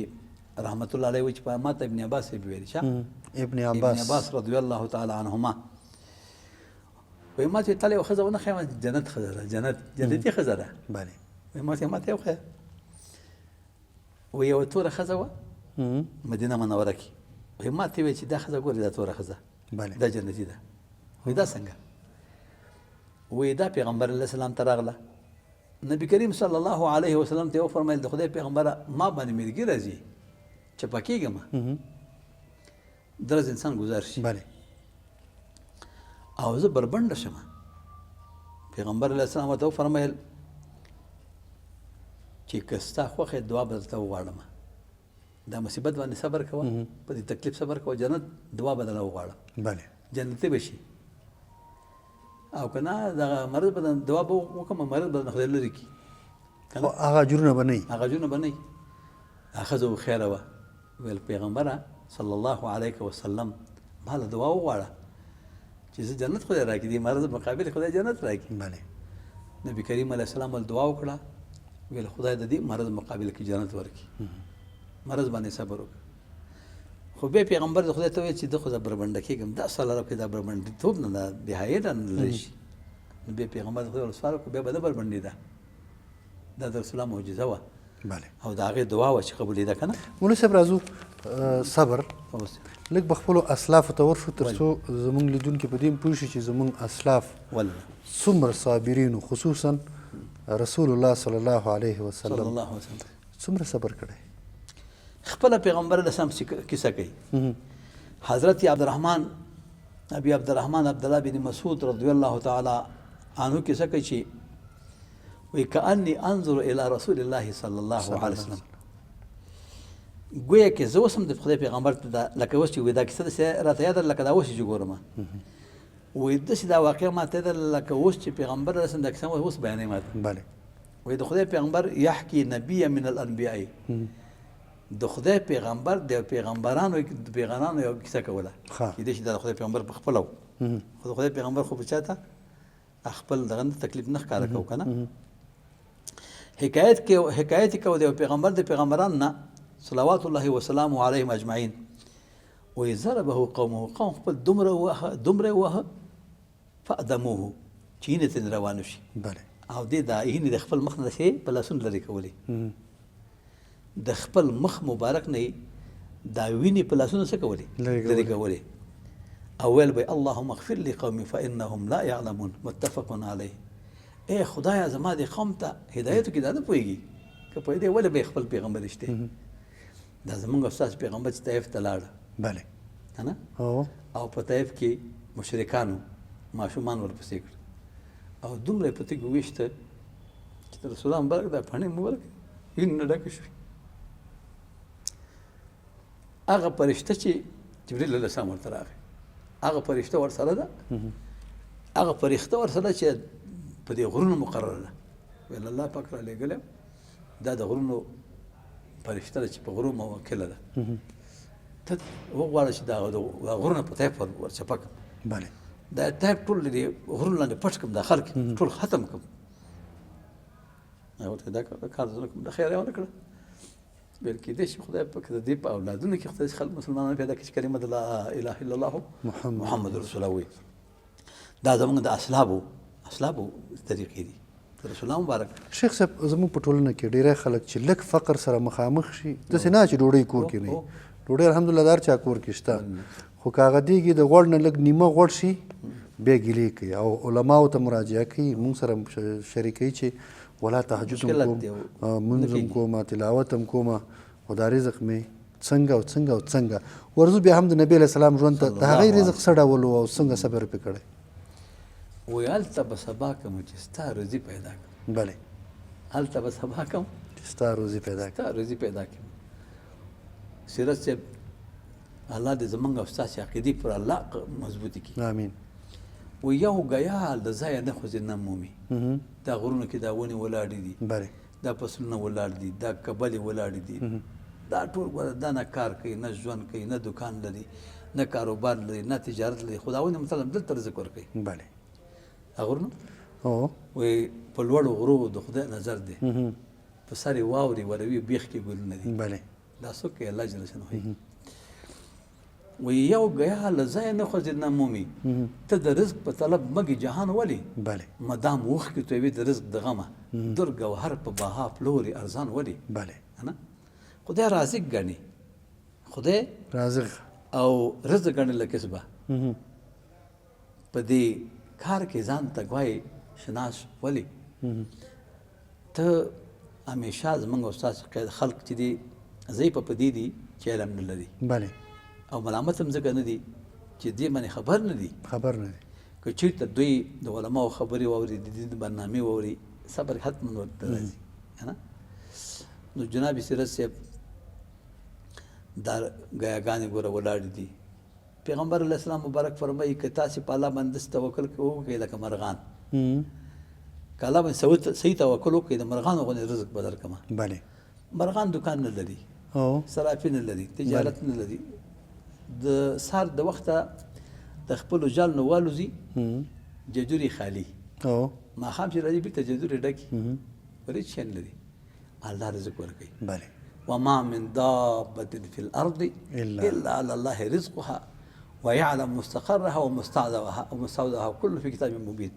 رحمت الله علیه چې په ماته ابن عباس یې ویل شه ابن عباس رضی الله تعالی عنهما وایي ما چې تله یو ښځه ونه ښیم جنت ښځه ده جنتي ښځه ده وایي ما ته یو ښه وایي یوه توره ښځه وه مدینه منوره کې وایي ما ته ویل چې دا ښځه ګورې دا توره ښځه دا جنتي ده وایي دا څنګه وایي دا پیغمبر علیه السلام ته راغله نبی کریم صلی الله علیه وسلم ته وفرمایل د خدای پیغمبره ما باندې مرګي راځي چپه کېږم درز انسان گذار شي او زه بربنډه شم پیغمبر علیه السلام ورته وفرمایل چې که ستا خوښه دعا به درته وغواړم دا مصیبت باندې صبر کوه په دې تکلیف صبر کوه جنت دعا به درله وغواړم جنتي به شي او که نه دغه مرض به دعا به وکړم مرض به خدای لرې کړي هغه اجرونه به نه وي هغه اجرونه به نه وي هغه ښځه خیره وه ویل پیغمبره صلی الله علیه وسلم ما له دعا وغواړه چې زه جنت خدای راکړي دې مرض مقابل خدای جنت راکړي نبی کریم علیه السلام ول دعا وکړه ویل خدای د دې مرض مقابل کې جنت ورکړي مرض باندې صبر وکړه خو بیا پیغمبر د خدای ته ویل چې د خو زه بربنډه کېږم دا ساله راکړي دا بربنډېتوب نه ده بېحیایي نه لرې شي نو بیا پیغمبر د خدای سوال وکړو بیا به نه بربنډېده دا د رسول الله معجزه وه او د هغې دعا وه چې قبولېده که نه مولوي صاحب راځو صبر لږ به خپلو اسلافو ته ورشو تر څو زموږ لیدونکي په دې هم پوه شي چې زموږ اسلاف څومره صابرینو خصوصا رسول الله صلی الله علیه وسلم څومره صبر کړی خپله پیغمبر علیه السلام کیسه کوي حضرت عبدالرحمن ابي عبدالرحمن عبدالله بن مسعود رضی الله تعالی عنه کیسه کوي چې وی کأنی انظر الى رسول الله صلی الله علیه وسلم گویا که زه اوس هم د خدای پیغمبر ته لکه اوس چې وایي دا کیسه داسې راته یاده لکه دا اوس چې ګورم وایي داسې دا واقعه ماته یاده لکه اوس چې پیغمبر رسم دا کیسه اوس بیانوي ماته وایي د خدای پیغمبر یحکي نبی من الانبیاء د خدای پیغمبر د پیغمبرانو یو کیسه کوله کیدای شي دا د خدای پیغمبر په خپله و خو د خدای پیغمبر خو په چا ته خپل دغه تکلیف نه ښکاره کوو که نه حکایت کوو د پیغمبر د پیغمبرانو نه صلوات الله وسلامه علیهم اجمعین وایي ضربه قومه قوم خپل دومره ووهه فأدموه چې وینې ترې روانه شي او دې دا وینې د خپل مخ نه داسې په لاسونو لرې کولې د خپل مخ مبارک نه دا وینې په لاسونو څه کولې لرې کولې او ویل به اللهم اغفر لقومي فانهم لا يعلمون متفق علیه ای خدایا زما دې قوم ته هدایت کې دا نه پوهېږي که پوهېدی ولې به یې خپل پیغمبر رښتې دا زمونږ استاد پیغمبر چې طیف ته لاړه که نه او په طیف کې مشرکانو ماشومان ورپسې کړه او دومره یې په تیږو ویشته چې د رسول الله مبارک دا پاڼې مبارک وینې نه ډکه شوې هغه فرشته چې جبریل علیه السلام ورته راغی هغه فرشته ورسره ده هغه فرشته ورسره چې په دې غرونو مقرره ده ویل الله پاک را لېږلی دا د غرونو فرشته ده چې په غرو موکله ده ته وغواړه چې دا غرونه په طیف ورچپه کړم دا طیف ټول د غرونو لاندې پټ کړم دا خلک ټول ختم کړم هغه ورته دا کار زه نه کوم د خیر یې ونه کړه ویل کېدای شي خدای پاک د دې په اولادونو کې خدای خلک مسلمانان پیدا کړي چې کلمه د لا اله الا الله محمد رسول الله وي. دا زموږ د اسلابو طریقې دي د رسول الله مبارک. شیخ صاحب زموږ په ټولنه کې ډېری خلک چې لږ فقر سره مخامخ شي داسې نه چې ډوډۍ کور کې نه وي. ډوډۍ الحمدلله دار چا کور کې شته، خو که هغه دیږي د غوړ نه لږ نیمه غوړ شي بیا ګیلې کوي او علماو ته مراجعه کوي، مونږ سره شریکوي چې ولا تهجد هم کوم، مونځ هم کوم، تلاوت هم کوم، خو دا رزق مې څنګه ورځو بیا هم د نبي علیه السلام ژوند ته د هغې رزق څه ډول و او څنګه صبر پرې کړی؟ وایي هلته به سبا کوم چې ستا روزي پیدا کړم. بلې هلته به سبا کوم چې ستا روزي پیدا کړم. سیرت صاحب الله دې زمونږ او ستاسې عقیدې پر الله مضبوطې کړي. امین. و یو ګیا د ځایه نه خوځې نه مومي. دا غرونه کې دا ونې ولاړې دي، بلې دا فصلونه ولاړ دي، دا کبلې ولاړې دي، دا ټول دا نه کار کوي، نه ژوند کوي، نه دکان لري، نه کاروبار لري، نه تجارت لري، خو دا ونې مثلا دلته رزق ورکوي. بلې غرونه وایي په لوړو غرو د خدای نظر دی، په سر یې واورې وروي، بیخ کې ګلونه دي. بلې دا څوک کوي؟ الله جل شانه وایي وایي یو ګیا له ځایه نه خوځې نه مومي، ته د رزق په طلب مګې جهان ولې؟ بلې مدام اوښکې تویوي د رزق د غمه، در ګوهر په بها پلوري ارزان ولې؟ بلې نه خدای رازق ګڼي، خدای رازق او رزق ګڼي له کسبه. په دې کار کې ځان ته ګوایي شناس ولې؟ ته همیشه زموږ او ستاسې خلق چې دي ضعیفه په دې دي چې علم نه لري. بلې او ملامت هم ځکه نه دي چې دې باندې خبر نه دي. که چېرته دوی د علماو خبرې واوري، د دین برنامې واوري، صبر حتما ورته راځي. نو جناب سیرت صاحب دا ګیاګانې ګوره ولاړې دي. پیغمبر علیه السلام مبارک فرمایي که تاسې په الله باندې داسې توکل وکړئ لکه مرغان، که الله باندې صحیح توکل وکړئ د مرغانو غوندې رزق به درکړمه. بلې مرغان دکان نه لري، صرافي نه لري، تجارت نه لري، د سهار د وخته د خپلو جال نه والوځي ججوري خالي، ماښام چې راځي بېرته ججوري ډکي، ولې هېڅ شی نه لري. الله رزق ورکوي. بلې وما من دابة في الأرض إلا على الله رزقها ويعلم مستقرها ومستودعها كل في كتاب مبين.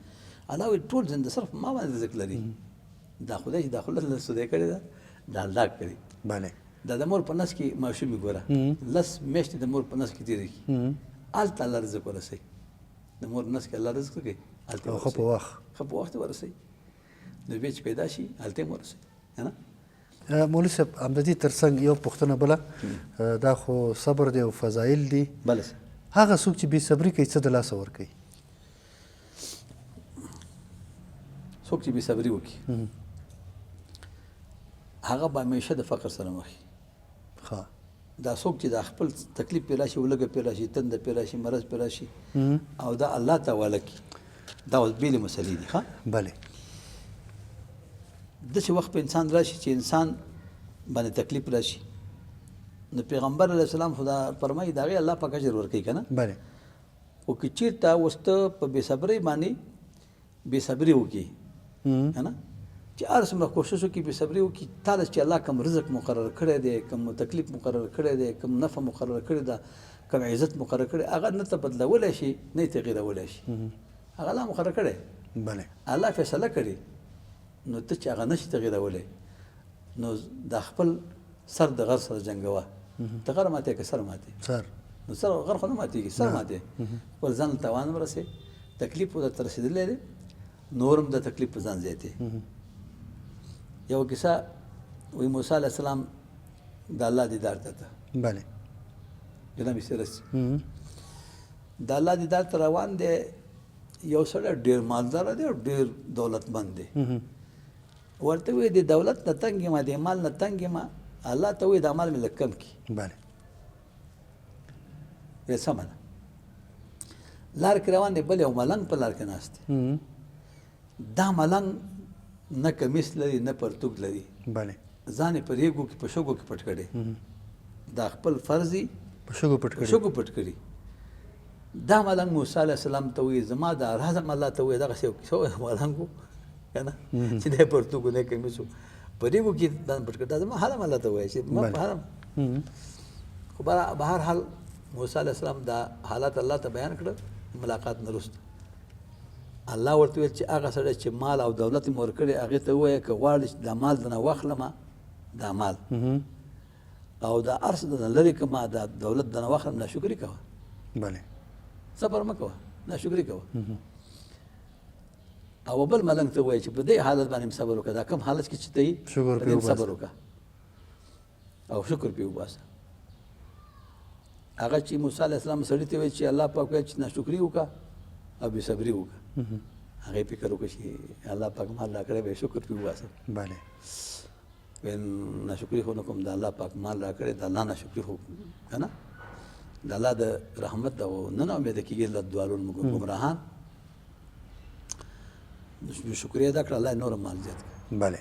الله وایي ټول زنده صرف ما باندې رزق لري. دا خدای چې دا خو لس خدای کړې ده، دا الله کړي. بلې دا د مور په نس کې ماشومې ګوره لس میاشتې د مور په نس کې تېرې کړي، هلته الله رزق ورسوي. د مور په نس کې الله رزق کوي، هلته ښه په وخت ورسوي. نو بیا چې پیدا شي هلته یې ورسوي. مولوي صاحب همد دې تر څنګ یو پوښتنه بله، دا خو صبر دی او فضایل دي. بله هغه څوک چې بې صبري کوي څه د لاسه ورکوي؟ څوک چې بې صبري وکړي هغه به همیشه د فقر سره مخ وي. دا څوک چې دا خپل تکلیف پې راشي، ولږه پې راشي، تنده پې راشي، مرض پې راشي او دا الله ته حواله کړي، دا اوس بېلې مسلې دي. بلې داسې وخت په انسان راشي چې انسان باندې تکلیف راشي، نو پیغمبر علیه السلام خو دا فرمایي د هغې الله پاک اجر ورکوي که نه. بلې خو که چېرته اوس ته په بې صبرۍ باندې بې صبري وکړي که نه، چې هر څومره کوشش وکړي بې صبري وکړي، تا له چې الله کوم رزق مقرر کړی دی، کوم تکلیف مقرر کړی دی، کوم نفع مقرر کړی ده، کوم عزت مقرر کړی، هغه نه ته بدلولی شي نه یې تغییرولی شي. هغه الله مقرر کړی، بلې الله فیصله کړې، نو ته چې هغه نشي تغییرولی، نو دا خپل سر د غر سره جنګوه. ته غر ماتې که سر ماتې؟ نو سر غر خو نه ماتېږي، سر ماتې. خپل ځان له تاوان ورسې، تکلیف خو درته رسېدلی دی، نور هم د تکلیف په ځان زیاتې. یو کیسه وایي موسی علیه السلام د الله دیدار ته ته بلې جناب سیرت د الله دیدار ته روان دی. یو سړی ډېر مالداره دی او ډېر دولتمند دی. ورته وایي د دولت نه تنګ یم، د مال نه تنګ یم، الله ته وایي دا مال مې لږ کم کړي. بلې ویې سمه ده. لار کې روان دی، بل یو ملنګ په لار کې ناست دی. دا ملنګ نه کمیس لري نه پرتوګ لري، بلې ځان یې په ریګو کې په شګو کې پټ کړی، دا خپل فرض یې په شګو پټ کړي. دا ملنګ موسی علیه السلام ته وایي زما دا راز الله ته وایي دغسې یو کیسه وایه ملنګ و که نه چې دی پرتوګ و نه کمیس و، په دې کې ځان پټ کړ دا زما حالم الله ته وایي چې ما په حالم خو بهر حال موسی علیه السلام دا حالات الله ته بیان کړ ملاقات نه وروسته الله ورته ویل چې هغه سړی چې مال او دولت مې ورکړی هغې ته ووایه که غواړې چې دا مال دنه واخلمه دا مال او دا هر څه دنه لرې کړمه دا دولت دنه واخلم ناشکري کوه بله صبر مه کوه ناشکري کوه او بل ملنګ ته ووایي چې په دې حالت باندې صبر وکړه دا کوم حالت کې چې ته یې شکر پرې وباسه صبر وکړه او شکر پرې وباسه هغه چې موسی علیه السلام سړي ته وایي چې الله پاک وایي چې ناشکري وکړه او بې صبري وکړه هغې فکر وکړه چې الله پاک مال راکړی به شکر پرې وباسم بله ویل ناشکري خو نه کوم د الله پاک مال راکړی د الله ناشکري خو که نه د الله د رحمت او نه ناامیده کېږي لدوالون ګمراهان شکریا ادا کړه الله یې نور مال زیات کړه بله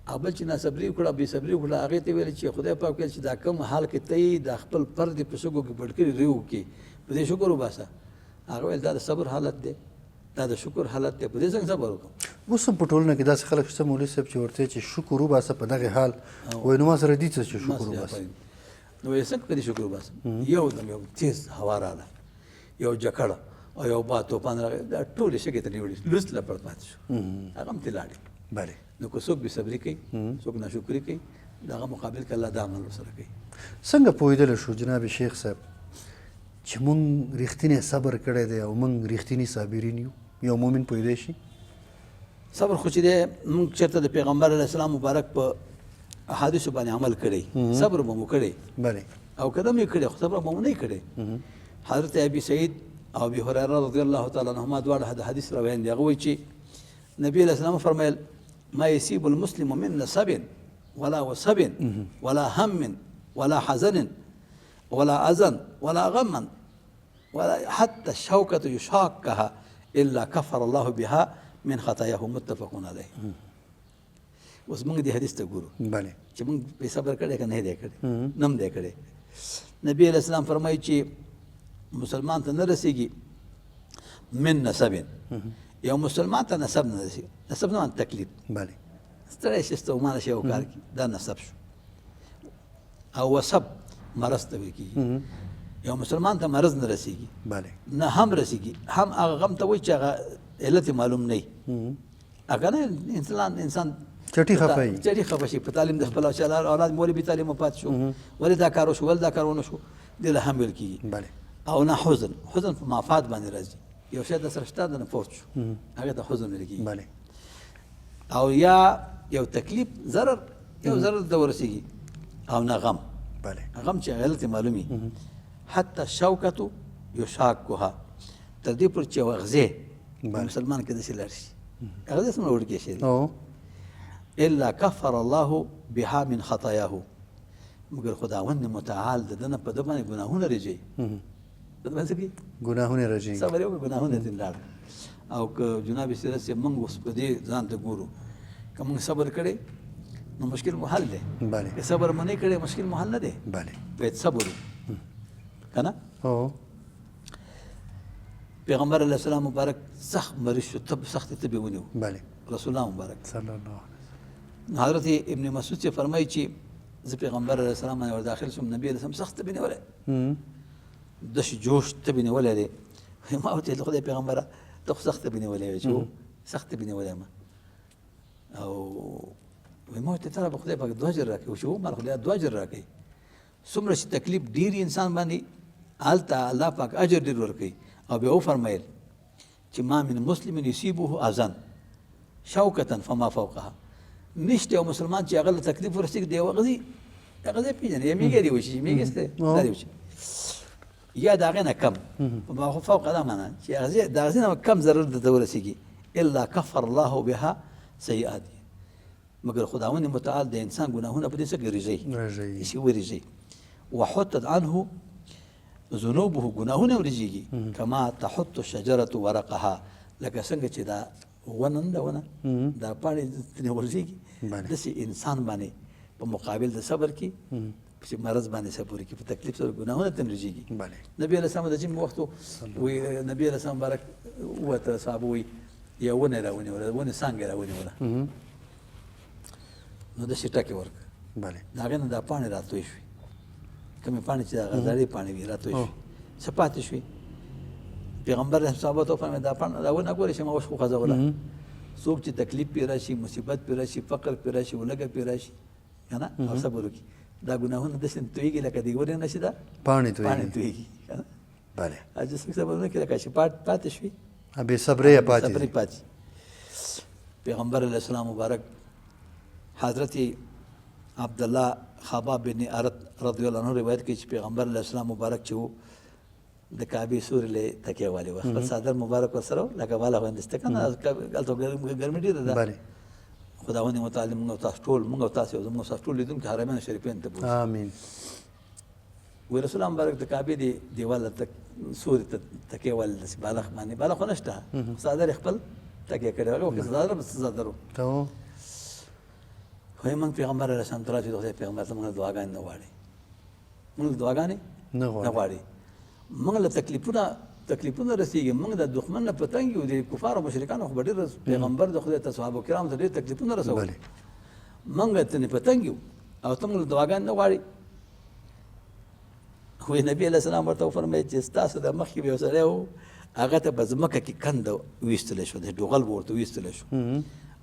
او بل چې ناصبري وکړه بې صبري وکړه هغې ته ویل چې خدای پاک ویل چې دا کوم حال کې ته یې دا خپل پر دې په سږو کې پټ کړي ریو کې په دې شکر وباسه هغه ویل دا د صبر حالت دی دا د شکر حالت دی په دې څنګه صبر وکړم اوس هم په ټولنه کې داسې خلک شته مولوي صاحب چې ورته چې شکر وباسه په دغه حال وایي نو ما سره دي څه چې شکر وباسه نو یې څنګه په دې شکر وباسم یو دم یو تیز هوا راغله یو جکړه او یو باد طوفان راغی دا ټولې شګې ته نیولې لوڅ لپړ پاتې شو هغه هم ترې لاړې بله نو که څوک بې صبري کوي څوک ناشکري کوي د هغه مقابل کې الله دا عمل ورسره کوي څنګه پوهېدلی شو جناب شیخ صاحب چې مونږ رښتینی صبر کړی دی او مونږ رښتینی صابرین یو یو مؤمن پوهېدی شي صبر خو چې دی مونږ چېرته د پیغمبر علیه السلام مبارک په احادیثو باندې عمل کړی صبر به مو کړی بله او قدم یې کړی خو صبر به مو نه کړی حضرت ابي سعید او ابي هريره رضی الله تعالی عنهما دواړه د حدیث روایت دي هغه وایي چې نبی علیه السلام فرمایل ما يصيب المسلم من نصب ولا وصب ولا هم ولا حزن ولا أذى ولا غم ولا حتى الشوكة يشاكها إلا كفر الله بها من خطاياه متفق عليه اوس موږ دې حدیث ته ګورو بله چې موږ په صبر کړی که نه دی کړی نم دی کړی نبی علیه السلام فرمایي چې مسلمان ته نه رسیږي من نسب یو مسلمان ته نسب نه رسیږي نسب نه تکلیف بله ستړی شي ستومانه شي او کار کړي دا نسب شو او وسب مرض ته ویل کېږي یو مسلمان ته مرض نه رسیږي بله نه هم رسیږي هم هغه غم ته وایي چې هغه علت معلوم نه وي هغه نه انسان چټي خفه وي چټي خفه شي په تعلیم د خپل اولاد مولوي بې تعلیمه پاتې شو ولې دا کار وشو ولې دا کار ونه شو دې له هم ویل کېږي بله او نه حزن په مافات باندې راځي یو شی درسره شته د نه فوت شو هغې ته حزن ویل کېږي بله او یا یو تکلیف ضرر یو ضرر ته ورسیږي او نه غم بله غم چې غلط معلومي حتی شوکتو یشاکها تر دې پورې چې اغزې مسلمان کې داسې لاړ شي اغزې څومره وړکې شي الا کفر الله بها من خطایاه مګر خداوند متعال د ده نه په ده باندې ګناهونه رجوي په ده باندې څه کوي ګناهونه رجوي صبر یې وکړه ګناهونه ځینې لاړ او که جناب سیرت صاحب موږ اوس په دې ځان ته ګورو که موږ صبر کړی نو مشکل مو حل دی بله که صبر مو نه کړی مشکل مو حل نه دی بله باید صبر که نه پیغمبر علیه السلام مبارک سخت مریض شو سختې تبې ونیو بله رسول الله مبارک صلی الله علیه حضرت ابن مسعود چې فرمایي چې زه پیغمبر علیه السلام باندې ور داخل شوم نبي علیه السلام سخت تبې نیولی داسې جوش تبې نیولی دی ما ورته ویل خدای پیغمبره ته خو سخت تبې نیولی وې چې سخت تبې نیولی ما او ما ورته ته به خدای پاک 2 اجر راکړي چې ما خدای 2 اجر راکړي څومره چې تکلیف ډېر انسان باندې هلته الله پاک اجر ډېر ورکوي او بیا وفرمیل چې ما من مسلم یصیبه اذى شوکة فما فوقها نشته یو مسلمان چې هغه له تکلیف ورسېږي دی هغه پېژني یا میږی دی وشي میږي سته دا دی وشي یا د هغې نه کم فما فوق دا معنا چې د هغې نه کم ضرر درته ورسېږي الا کفر الله بها سیئات مګر خداوند متعال د انسان ګناهونه په دې څه رژوي شي ورژوي وحطت عنه ذنوبه ګناهونه ورژېږي کما تحط الشجرة ورقها لکه څنګه چې دا ونه ده ونه دا پاڼې ترې ورژېږي داسې انسان باندې په مقابل د صبر کې چې مرض باندې صبر کې په تکلیف سره ګناهونه ترې ورژېږي نبي علیه السلام د جیم وخت وایي نبي علیه السلام مبارک ووته صحابه وایي یو ونه یې راونیوله ونې څانګه یې راونیوله نو داسې ټکې ورکړه. بله د هغې نه دا پاڼې راتوی شوې، کومې پاڼې چې هغه زړې پاڼې وي راتوی شوې، څه پاتې شوې. پیغمبر رحم صحابه ته وفرمایل دا پاڼه دا ونه ګورې چې ما اوس وخځوله. څوک چې تکلیف پرې راشي، مصیبت پرې راشي، فقر پرې راشي، ولږه پرې راشي که نه او صبر وکړي، دا ګناهونه داسې تویېږي لکه د ورې نه چې دا پاڼې پاڼې تویېږي. تویېږي که نه. بله او چې څوک صبر ونه کړي لکه چې پاتې شوي بې صبرۍ پاتې صبرې دي. پاتې. پیغمبر علیه السلام مبارک حضرت عبدالله خباب بن ارت رضی الله عنه روایت کوي چې پیغمبر علیه السلام مبارک چې و د کعبې سوري له تکیه والی و، خپل څادر مبارک ورسره و لکه واله باندې که نه هلته ګرمي ډېره ده. بله خداوند متعال موږ او تاسو ټول موږ او تاسو او زموږ تاسو ټول لیدونکي حرمین شریفین ته بوځي. آمین. وی رسول الله مبارک د کعبې د دیوال سوري ته تکیه والی داسې بالغ باندې بالغ خو نشته، څادر یې خپل تکیه کړی هغه وخت څادر بس څادر و. ته وایي موږ پیغمبر علیه السلام ته راشي د خدای پیغمبر ته موږ دعاګانې نه غواړي، موږ دعاګانې نه نه غواړي، موږ له تکلیفونه رسېږي، موږ د دښمن نه په تنګ یو، د کفارو مشرکانو خو به ډېر پیغمبر د خدای ته صحابه کرامو ته ډېر تکلیفونه رسول، موږ ته نه په تنګ یو او ته موږ له دعاګانې نه غواړي. وایي نبي علیه السلام ورته وفرمیل چې ستاسو د مخکې به یو سړی و هغه ته به ځمکه کې کنده ویستلی شو، د ډوغل به ورته ویستلی شو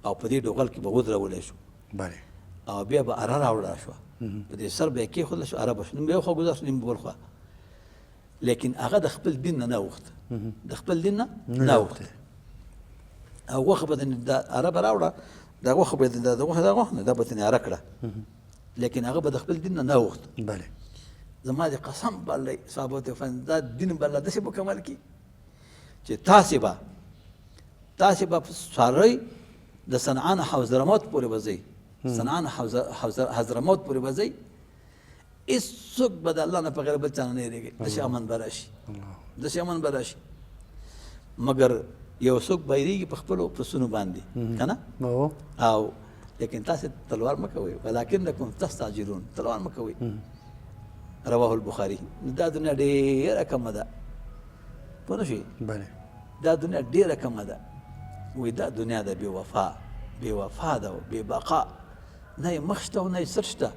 او په دې ډوغل کې به ودرولی شو. بله او بیا به اره راوړه شوه، په دې سر به یې کېښودله شو، اره به شو، نیم به یو خوا ګذار شو، نیم به بل خوا. لیکن هغه د خپل دین نه نه اوښته، د خپل دین نه نه اوښته او غوښه به د اره به راوړه، دا غوښه به د غوښه دا غوښه نه دا به ترې اره کړه، لیکن هغه به د خپل دین نه نه اوښته. بله زما د قسم به الله صحابو ته وفرمایل دا دین به الله داسې مکمل کړي چې تاسې به څاروی د صنعان حضرموت پورې به ځئ، صنعان حضرموت پورې به ځئ، هېڅوک به د الله نه په غیر بل چا نه هېرېږي، داسې امن به راشي، داسې امن به راشي، مګر یو څوک به هېرېږي په خپلو پسونو باندې که نه. او لیکن تاسې تلوار مه کوئ، ولکنکم تستعجلون، تلوار مه کوئ. رواه البخاري. دا دنیا ډېره کمه ده، پوه نه شوې؟ بله دا دنیا ډېره کمه ده. وایي دا دنیا ده بې وفا ده او بې بقا، نه یې مخ شته او نه یې سر شته،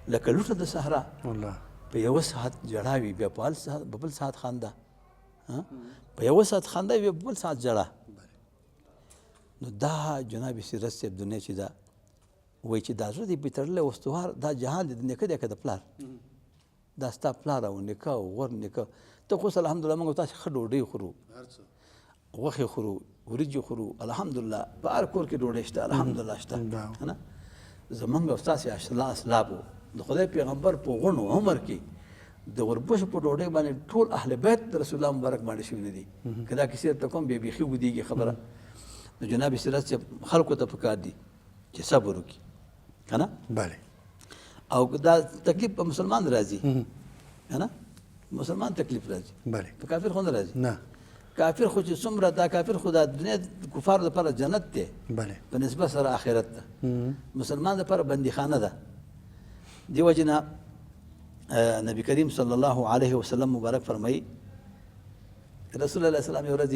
لکه لوټه د صحرا، په یوه ساعت ژړا وي بیا په بل ساعت خندا، په یوه ساعت خندا وي بیا په بل ساعت ژړا. نو دا جناب سیرت صاحب دنیا چې ده وایي چې دا زړه دې پرې تړلی استوار، دا جهان دې د نیکه دی که د پلار، دا ستا پلار او نیکه او غور نیکه. ته خو اوس الحمدلله موږ تاسې ښه ډوډۍ خورو، غوښې خورو، وریجې خورو، الحمدلله په هر کور کې ډوډۍ شته، الحمدلله شته که نه. زمونږ او ستاسې اسلاف و د خدای پیغمبر په غونو عمر کې د وربشو په ډوډۍ باندې ټول اهل بیت د رسول الله مبارک باندې شوي نه دي. که دا کیسې درته کوم بیا بیخي ودېږي خبره. نو جناب سیرت صاحب خلکو ته پکار دي چې صبر وکړي که نه. بله او دا تکلیف په مسلمان راځي که نه، مسلمان تکلیف راځي، بله په کافر خو نه راځي. نه کافر خو چې څومره دا کافر خو دا دنیا کفارو لپاره جنت دی بله په نسبت سره آخرت ده، مسلمان لپاره بندیخانه ده. دې وجې نه نبی کریم صلی الله علیه وسلم مبارک فرمایي رسول الله صلی الله علیه وسلم یو ورځ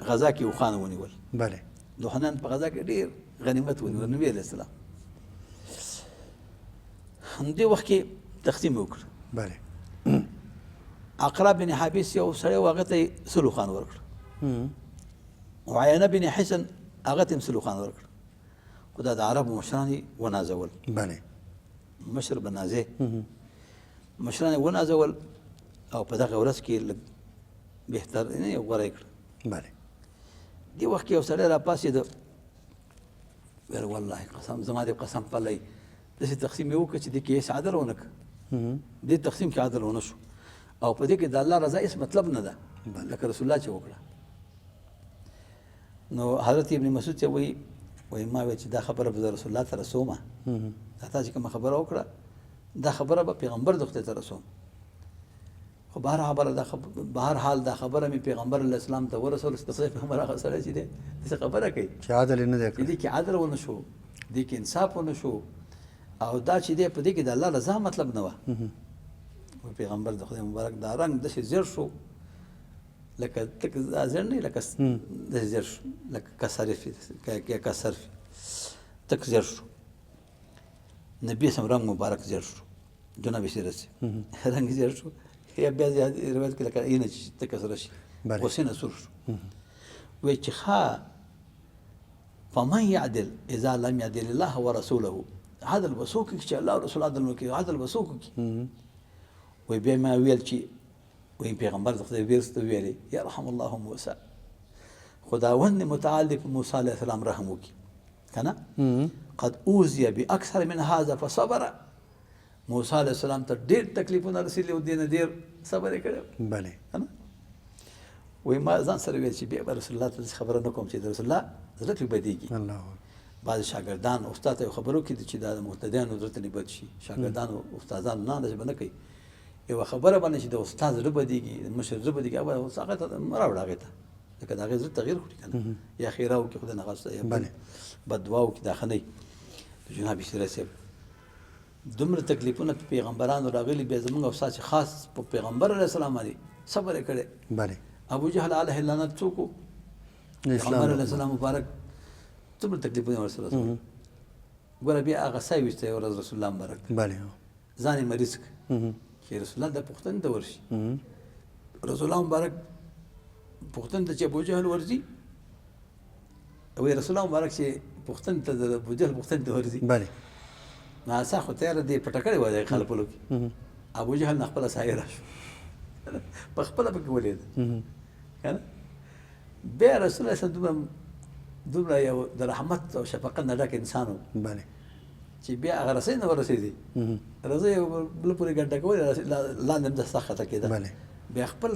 غزا کې اوښان ونیول، بله دښمنان په غزا کې ډېر غنیمت ونیول. نبي علیه السلام همدې وخت کې تقسیم وکړ. بله عقرب بن حابس یو سړی و هغه ته یې سلو خان ورکړ، عینه بن حسن هغه ته یې سلو خان ورکړ. خو دا د عربو مشران یې ونازول. بله مشر به نازې، مشران یې ونازول او په دغه ورځ کې لږ بهتر یې غوره یې کړ. بله دې وخت کې یو سړی راپاڅېده، ویل والله قسم زما دې قسم پلی داسې تقسیم یې وکړه چې دې کې هېڅ عدل ونه کړه، دې تقسیم کې عدل ونه شو او په دې کې د الله رضا هېڅ مطلب نه ده لکه رسول الله چې وکړه. نو حضرت ابن مسعود چې وایي ما ویل چې دا خبره به د رسول الله ته رسومه، دا تا چې کومه خبره وکړه دا خبره به پیغمبر د خدای ته رسوم. خو بهرحال دا خبره مې پیغمبر علیه السلام ته ورسول. سپه پیغمبر هغه سړی چې دی داسې خبره کوي چې عدل یې نه دی کړی، دې کې عدل ونه شو، دې کې انصاف ونه شو او دا چې دی په دې کې د الله رضا مطلب نه وه. پیغمبر د خدای مبارک دا رنګ داسې زیړ شو لکه تک زیړ نه لکه داسې زیړ شو لکه کسرفي تک زیړ شو. نبی سم رنگ مبارک زیړ شو جناب سیرت رنگ زیړ شو یا بیا روایت کې لکه اینه چې تکه سره شي غصې نه سور شو وایي چې ښه فمن يعدل اذا لم يعدل الله ورسوله عدل به څوک وکړي چې الله او رسول عدل وکړي عدل به څوک وکړي وایي بیا ما ویل چې وایي پیغمبر د خدای ویرسته ویلې یرحم الله موسی خداوند متعال دی په موسی علیه السلام رحم وکړي که نه قد اوذي باکثر من هذا فصبر موسی علیه السلام ته ډېر تکلیفونه رسېدلي او دې نه ډېر صبر یې کړی بله که نه وایي ما ځان سره ویل چې بیا به رسول الله ته خبره نه کوم چې د رسول الله زړه پرې بدېږي بعضې شاګردان استاد ته یو خبره وکړي چې دا د مقتدیانو زړه ته دې بد شي شاګردانو استادانو نه اندازه به نه کوي یوه خبره باندې چې د استاد زړه بدېږي د مشر زړه بدېږي هغه ته مه راوړه هغې ته ځکه د هغې زړه تغیر وکړي که نه یا خیره وکړي خدای نخواسته یا بد دعا وکړي دا ښه نه وي د جناب سیرت صاحب دومره تکلیفونه په پیغمبرانو راغلي بیا زموږ او ستاسې خاص په پیغمبر علیه السلام باندې صبر یې کړی ابو جهل علیه اللعنت څوک و پیغمبر علیه السلام مبارک څومره تکلیفونه ورسره رسول ګوره بیا هغه سای ویسته یې ورځ رسول الله مبارک ځان یې مریض کړ چې رسول الله د پوښتنې ته ورشي رسول الله مبارک پوښتنې ته چې ابو جهل ورځي وایي رسول الله مبارک چې پوښتنې ته د ابو جهل پوښتنې ته ورځي ناسا خو تیاره دی پټه کړې وه د خلپلو کې ابو جهل نه خپله سایه راشو په خپله پکې ولید که نه بیا رسول الله صلی دومره یو د رحمت او شفقت نه ډک انسان و چې بیا هغه رسۍ نه ورسېدي رسۍ یو بله پورې ګډه کولې لاندې هم د سخت خطه کېده بیا خپل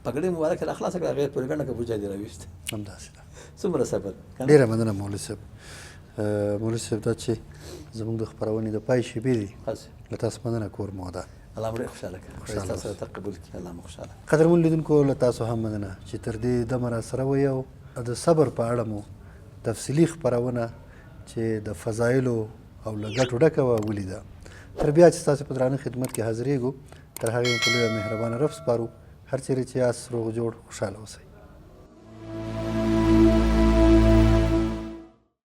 پګړۍ مبارک یې راخلاصه کړه هغې پورې ګڼه که ابو جهل یې راویست همداسې ده څومره صبر ډېره مننه مولوي صاحب مولوي صاحب دا چې زموږ د خپرونې د پای شېبې دي له تاسو مننه کور مو ده الله مو ډېر خوشحاله کړه خدای ستاسو سره قبول کړي الله مو خوشحاله قدرمن لیدونکو له تاسو هم مننه چې تر دې دمه راسره وئ او د صبر په اړه مو تفصیلي خپرونه چې د فضایلو او له ګټو ډکه وه ولیده تر بیا چې ستاسو په درانه خدمت کې حاضرېږو تر هغې مو په لویه مهربانه رب سپارو هر چیرې چې یاست روغ جوړ خوشحاله اوسئ